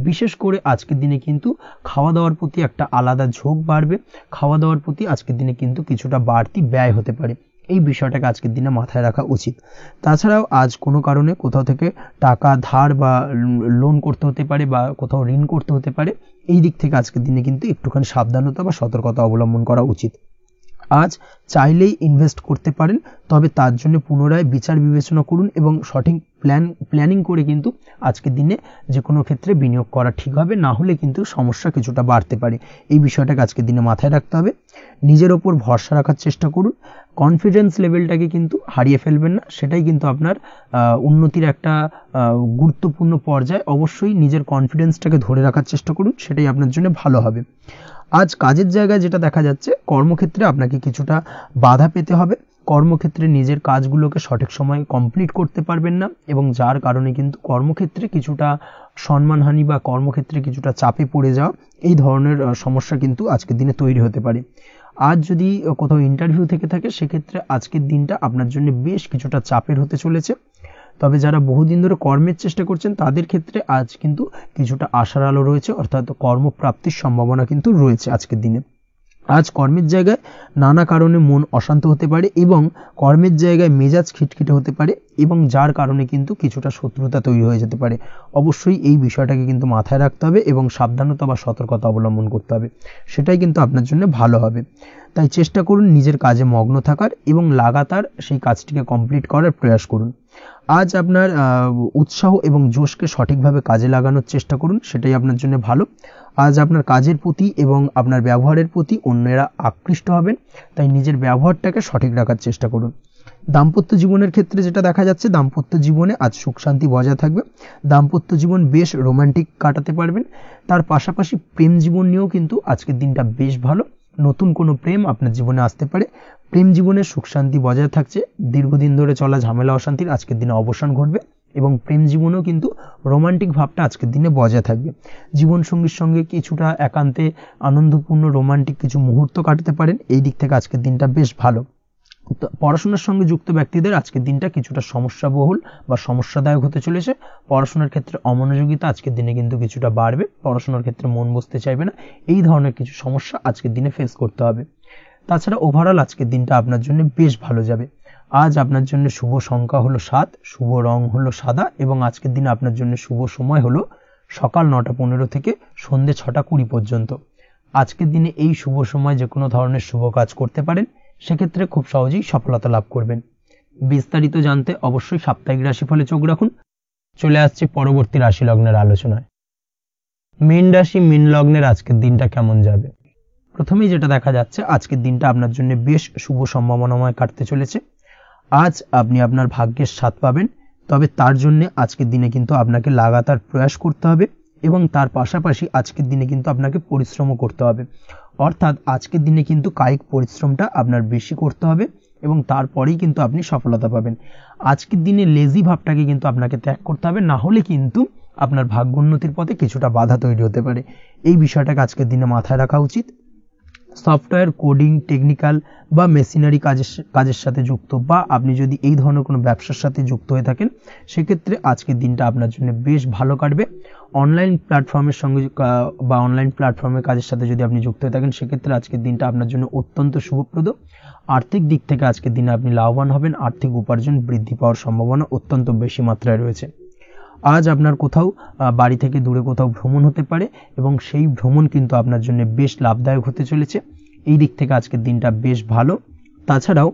বিশেষ করে আজকের দিনে কিন্তু খাওয়া দাওয়ার প্রতি একটা আলাদা ঝোঁক বাড়বে। খাওয়া দাওয়ার প্রতি আজকের দিনে কিন্তু কিছুটা বাড়তি ব্যয় হতে পারে, এই বিষয়টাকে আজকের দিনে মাথায় রাখা উচিত। তাছাড়াও আজ কোনো কারণে কোথাও থেকে টাকা ধার বা লোন করতে হতে পারে বা কোথাও ঋণ করতে হতে পারে, এই দিক থেকে আজকের দিনে কিন্তু একটুখানি সাবধানতা বা সতর্কতা অবলম্বন করা উচিত। আজ চাইলেই ইনভেস্ট করতে পারেন, তবে তার জন্য পুনরায় বিচার বিবেচনা করুন এবং সঠিক প্ল্যানিং করে কিন্তু আজকের দিনে যে কোনো ক্ষেত্রে বিনিয়োগ করা ঠিক হবে। না হলে কিন্তু সমস্যা কিছুটা বাড়তে পারে, এই বিষয়টাকে আজকের দিনে মাথায় রাখতে হবে। নিজের ওপর ভরসা রাখার চেষ্টা করুন, কনফিডেন্স লেভেলটাকে কিন্তু হারিয়ে ফেলবেন না, সেটাই কিন্তু আপনার উন্নতির একটা গুরুত্বপূর্ণ পর্যায়। অবশ্যই নিজের কনফিডেন্সটাকে ধরে রাখার চেষ্টা করুন, সেটাই আপনার জন্য ভালো হবে। আজ কাজের জায়গায় যেটা দেখা যাচ্ছে, কর্মক্ষেত্রে আপনাকে কিছুটা বাধা পেতে হবে। কর্মক্ষেত্রে নিজের কাজগুলোকে সঠিক সময়ে কমপ্লিট করতে পারবেন না এবং যার কারণে কিন্তু কর্মক্ষেত্রে কিছুটা সম্মানহানি বা কর্মক্ষেত্রে কিছুটা চাপে পড়ে যাওয়া, এই ধরনের সমস্যা কিন্তু আজকের দিনে তৈরি হতে পারে। আজ যদি কোথাও ইন্টারভিউ থেকে থাকে, সেক্ষেত্রে আজকের দিনটা আপনার জন্য বেশ কিছুটা চাপের হতে চলেছে। তবে যারা বহুদিন ধরে কর্মের চেষ্টা করছেন, তাদের ক্ষেত্রে আজ কিন্তু কিছুটা আশার আলো রয়েছে, অর্থাৎ কর্মপ্রাপ্তির সম্ভাবনা কিন্তু রয়েছে আজকের দিনে। আজ কর্মের জায়গায় নানা কারণে মন অশান্ত হতে পারে এবং কর্মের জায়গায় মেজাজ খিটখিটে হতে পারে এবং যার কারণে কিন্তু কিছুটা শত্রুতা তৈরি হয়ে যেতে পারে। অবশ্যই এই বিষয়টাকে কিন্তু মাথায় রাখতে হবে এবং সাবধানতা বা সতর্কতা অবলম্বন করতে হবে, সেটাই কিন্তু আপনার জন্য ভালো হবে। তাই চেষ্টা করুন নিজের কাজে মগ্ন থাকার এবং লাগাতার সেই কাজটিকে কমপ্লিট করার প্রয়াস করুন। আজ আপনার উৎসাহ এবং জোশকে সঠিকভাবে কাজে লাগানোর চেষ্টা করুন, সেটাই আপনার জন্য ভালো। আজ আপনার কাজের প্রতি এবং আপনার ব্যবহারের প্রতি অন্যেরা আকৃষ্ট হবেন, তাই নিজের ব্যবহারটাকে সঠিক রাখার চেষ্টা করুন। দাম্পত্য জীবনের ক্ষেত্রে যেটা দেখা যাচ্ছে, দাম্পত্য জীবনে আজ সুখ শান্তি বজায় থাকবে। দাম্পত্য জীবন বেশ রোমান্টিক কাটাতে পারবেন। তার পাশাপাশি প্রেম জীবন নিয়েও কিন্তু আজকের দিনটা বেশ ভালো। নতুন কোনো প্রেম আপনার জীবনে আসতে পারে। প্রেম জীবনে সুখ শান্তি বজায় থাকছে। দীর্ঘদিন ধরে চলা ঝামেলা অশান্তির আজকের দিনে অবসান ঘটবে এবং প্রেম জীবনেও কিন্তু রোমান্টিক ভাবটা আজকের দিনে বজায় থাকবে। জীবনসঙ্গীর সঙ্গে কিছুটা একান্তে আনন্দপূর্ণ রোমান্টিক কিছু মুহূর্ত কাটাতে পারেন। এই দিক থেকে আজকের দিনটা বেশ ভালো। পড়াশোনার সঙ্গে যুক্ত ব্যক্তিদের আজকের দিনটা কিছুটা সমস্যাবহুল বা সমস্যাদায়ক হতে চলেছে। পড়াশোনার ক্ষেত্রে অমনোযোগিতা আজকের দিনে কিন্তু কিছুটা বাড়বে। পড়াশোনার ক্ষেত্রে মন বসতে চাইবে না। এই ধরনের কিছু সমস্যা আজকের দিনে ফেস করতে হবে। তাছাড়া ওভারঅল আজকের দিনটা আপনার জন্য বেশ ভালো যাবে। আজ আপনার জন্য শুভ সংখ্যা হলো 7, শুভ রং হলো সাদা এবং আজকের দিনে আপনার জন্য শুভ সময় হলো সকাল 9:15 থেকে সন্ধ্যে 6:20 পর্যন্ত। আজকের দিনে এই শুভ সময় যে কোনো ধরনের শুভ কাজ করতে পারেন, সেক্ষেত্রে খুব সহজেই সফলতা লাভ করবেন। বিস্তারিত জানতে অবশ্যই সাপ্তাহিক রাশিফলে চোখ রাখুন। চলে আসছে পরবর্তী রাশি লগ্নের আলোচনায়। মীন রাশি, মীন লগ্নের আজকের দিনটা কেমন যাবে? প্রথমেই যেটা দেখা যাচ্ছে, আজকের দিনটা আপনার জন্য বেশ শুভ সম্ভাবনাময় কাটতে চলেছে। আজ আপনি আপনার ভাগ্যের স্বাদ পাবেন, তবে তার জন্য আজকের দিনে কিন্তু আপনাকে লাগাতার প্রয়াস করতে হবে এবং তার পাশাপাশি আজকের দিনে কিন্তু আপনাকে পরিশ্রমও করতে হবে। অর্থাৎ আজকের দিনে কিন্তু কায়িক পরিশ্রমটা আপনার বেশি করতে হবে এবং তারপরেই কিন্তু আপনি সফলতা পাবেন। আজকের দিনে লেজি ভাবটাকে কিন্তু আপনাকে ত্যাগ করতে হবে, না হলে কিন্তু আপনার ভাগ্যোন্নতির পথে কিছুটা বাধা তৈরি হতে পারে। এই বিষয়টাকে আজকের দিনে মাথায় রাখা উচিত। সফটওয়্যার, কোডিং, টেকনিক্যাল বা মেশিনারি কাজের সাথে যুক্ত বা আপনি যদি এই ধরনের কোনো ব্যবসার সাথে যুক্ত হয়ে থাকেন, সেক্ষেত্রে আজকের দিনটা আপনার জন্য বেশ ভালো কাটবে। অনলাইন প্ল্যাটফর্মের সঙ্গে বা অনলাইন প্ল্যাটফর্মের কাজের সাথে যদি আপনি যুক্ত হয়ে থাকেন, সেক্ষেত্রে আজকের দিনটা আপনার জন্য অত্যন্ত শুভপ্রদ। আর্থিক দিক থেকে আজকের দিনে আপনি লাভবান হবেন। আর্থিক উপার্জন বৃদ্ধি পাওয়ার সম্ভাবনা অত্যন্ত বেশি মাত্রায় রয়েছে। আজ আপনার কোথাও বাড়ি থেকে দূরে কোথাও ভ্রমণ হতে পারে এবং সেই ভ্রমণ কিন্তু আপনার জন্য বেশ লাভদায়ক হতে চলেছে। এই দিক থেকে আজকের দিনটা বেশ ভালো। তাছাড়াও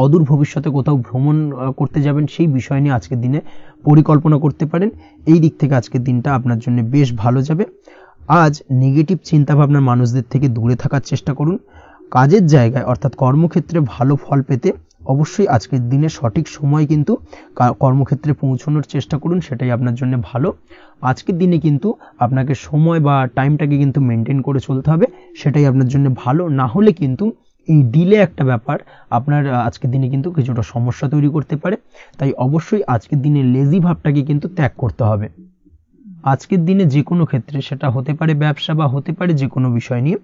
অদূর ভবিষ্যতে কোথাও ভ্রমণ করতে যাবেন, সেই বিষয় নিয়ে আজকের দিনে পরিকল্পনা করতে পারেন। এই দিক থেকে আজকের দিনটা আপনার জন্য বেশ ভালো যাবে। আজ নেগেটিভ চিন্তাভাবনার মানুষদের থেকে দূরে থাকার চেষ্টা করুন। কাজের জায়গায় অর্থাৎ কর্মক্ষেত্রে ভালো ফল পেতে অবশ্যই আজকের দিনে সঠিক সময় কিন্তু কর্মক্ষেত্রে পৌঁছানোর চেষ্টা করুন, সেটাই আপনার জন্য ভালো। আজকের দিনে কিন্তু আপনাকে সময় বা টাইমটাকে কিন্তু মেনটেন করে চলতে হবে, সেটাই আপনার জন্য ভালো। না হলে কিন্তু এই ডিলে একটা ব্যাপার আপনার আজকের দিনে কিন্তু কিছুটা সমস্যা তৈরি করতে পারে। তাই অবশ্যই আজকের দিনে লেজি ভাবটাকে কিন্তু ত্যাগ করতে হবে। আজকের দিনে যে কোনো ক্ষেত্রে, সেটা হতে পারে ব্যবসা বা হতে পারে যে কোনো বিষয় নিয়ে,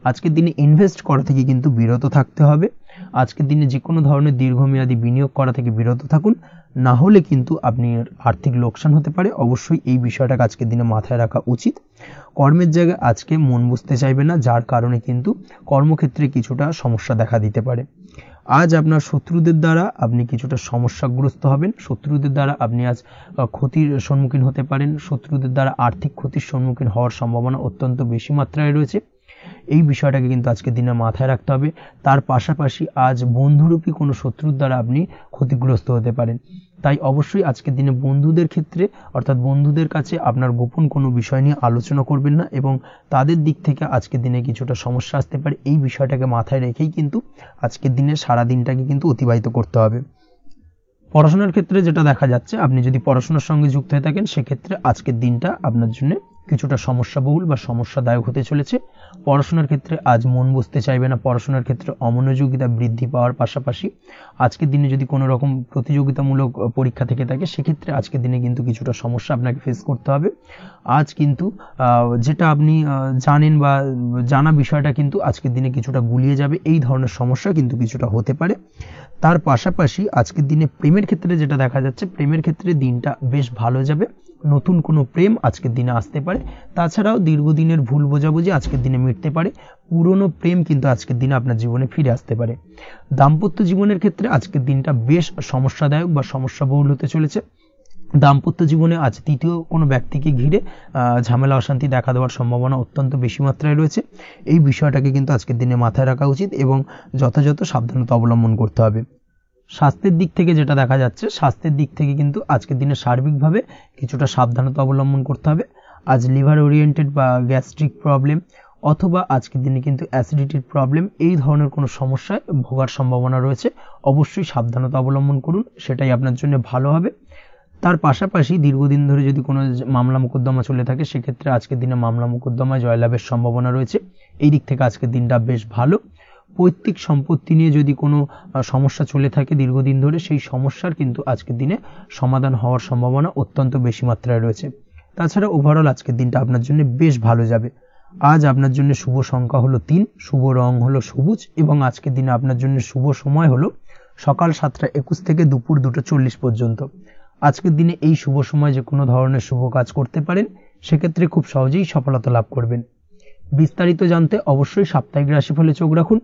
আজকের দিনে ইনভেস্ট করা থেকে কিন্তু বিরত থাকতে হবে। আজকের দিনে যে কোনো ধরনের দীর্ঘমেয়াদী বিনিয়োগ করা থেকে বিরত থাকুন, না হলে কিন্তু আপনি আর্থিক লোকসান হতে পারে। অবশ্যই এই বিষয়টাকে আজকের দিনে মাথায় রাখা উচিত। কর্মের জায়গায় আজকে মন বসতে চাইবে না, যার কারণে কিন্তু কর্মক্ষেত্রে কিছুটা সমস্যা দেখা দিতে পারে। আজ আপনার শত্রুদের দ্বারা আপনি কিছুটা সমস্যাগ্রস্ত হবেন। শত্রুদের দ্বারা আপনি আজ ক্ষতির সম্মুখীন হতে পারেন। শত্রুদের দ্বারা আর্থিক ক্ষতির সম্মুখীন হওয়ার সম্ভাবনা অত্যন্ত বেশি মাত্রায় রয়েছে। এই বিষয়টাকে কিন্তু আজকের দিনে মাথায় রাখতে হবে। তার পাশাপাশি আজ বন্ধুরূপী কোনো শত্রুর দ্বারা আপনি ক্ষতিগ্রস্ত হতে পারেন। তাই অবশ্যই আজকের দিনে বন্ধুদের ক্ষেত্রে অর্থাৎ বন্ধুদের কাছে আপনার গোপন কোনো বিষয় নিয়ে আলোচনা করবেন না এবং তাদের দিক থেকে আজকের দিনে কিছুটা সমস্যা আসতে পারে। এই বিষয়টাকে মাথায় রেখেই কিন্তু আজকের দিনে সারা দিনটাকে কিন্তু অতিবাহিত করতে হবে। পড়াশোনার ক্ষেত্রে যেটা দেখা যাচ্ছে, আপনি যদি পড়াশোনার সঙ্গে যুক্ত হয়ে থাকেন, সেক্ষেত্রে আজকের দিনটা আপনার জন্য কিছুটা সমস্যাবহুল বা সমস্যাদায়ক হতে চলেছে। পড়াশোনার ক্ষেত্রে আজ মন বসতে চাইবে না। পড়াশোনার ক্ষেত্রে অমনোযোগিতা বৃদ্ধি পাওয়ার পাশাপাশি আজকের দিনে যদি কোনো রকম প্রতিযোগিতামূলক পরীক্ষা থেকে থাকে, সেক্ষেত্রে আজকের দিনে কিন্তু কিছুটা সমস্যা আপনাকে ফেস করতে হবে। আজ কিন্তু যেটা আপনি জানেন বা জানা বিষয়টা কিন্তু আজকের দিনে কিছুটা গুলিয়ে যাবে। এই ধরনের সমস্যা কিন্তু কিছুটা হতে পারে। তার পাশাপাশি আজকের দিনে প্রেমের ক্ষেত্রে যেটা দেখা যাচ্ছে, প্রেমের ক্ষেত্রে দিনটা বেশ ভালো যাবে। নতুন কোনো প্রেম আজকের দিনে আসতে পারে। তাছাড়াও দীর্ঘদিনের ভুল বোঝাবুঝি আজকের দিনে মিটতে পারে। পুরনো প্রেম কিন্তু আজকের দিনে আপনার জীবনে ফিরে আসতে পারে। দাম্পত্য জীবনের ক্ষেত্রে আজকের দিনটা বেশ সমস্যাদায়ক বা সমস্যাবহুল হতে চলেছে। দাম্পত্য জীবনে আজ তৃতীয় কোনো ব্যক্তিকে ঘিরে ঝামেলা অশান্তি দেখা দেওয়ার সম্ভাবনা অত্যন্ত বেশি মাত্রায় রয়েছে। এই বিষয়টাকে কিন্তু আজকের দিনে মাথায় রাখা উচিত এবং যথাযথ সাবধানতা অবলম্বন করতে হবে। স্বাস্থ্যের দিক থেকে যেটা দেখা যাচ্ছে, স্বাস্থ্যের দিক থেকে কিন্তু আজকের দিনে সার্বিকভাবে কিছুটা সাবধানতা অবলম্বন করতে হবে। আজ লিভার ওরিয়েন্টেড বা গ্যাস্ট্রিক প্রবলেম অথবা আজকের দিনে কিন্তু অ্যাসিডিটির প্রবলেম এই ধরনের কোনো সমস্যায় ভোগার সম্ভাবনা রয়েছে। অবশ্যই সাবধানতা অবলম্বন করুন, সেটাই আপনার জন্য ভালো হবে। তার পাশাপাশি দীর্ঘদিন ধরে যদি কোনো মামলা মোকদ্দমা চলে থাকে সেক্ষেত্রে আজকের দিনে মামলা মোকদ্দমায় জয়লাভের সম্ভাবনা রয়েছে। এই দিক থেকে আজকের দিনটা বেশ ভালো। পৈতৃক সম্পত্তি নিয়ে যদি কোনো সমস্যা চলে থাকে দীর্ঘদিন ধরে, সেই সমস্যার কিন্তু আজকের দিনে সমাধান হওয়ার সম্ভাবনা অত্যন্ত বেশি মাত্রায় রয়েছে। তাছাড়া ওভারঅল আজকের দিনটা আপনার জন্য বেশ ভালো যাবে। আজ আপনার জন্য শুভ সংখ্যা হলো 3, শুভ রং হলো সবুজ এবং আজকের দিনে আপনার জন্য শুভ সময় হলো সকাল 7:21 থেকে দুপুর 2:40 পর্যন্ত। আজকের দিনে এই শুভ সময় যে কোনো ধরনের শুভ কাজ করতে পারেন, সেক্ষেত্রে খুব সহজেই সফলতা লাভ করবেন। বিস্তারিত জানতে অবশ্যই সাপ্তাহিক রাশিফলে চোখ রাখুন।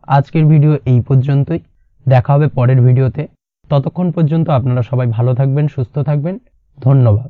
আজকের ভিডিও এই পর্যন্তই, দেখা হবে পরের ভিডিওতে। ততক্ষণ পর্যন্ত আপনারা সবাই ভালো থাকবেন, সুস্থ থাকবেন। ধন্যবাদ।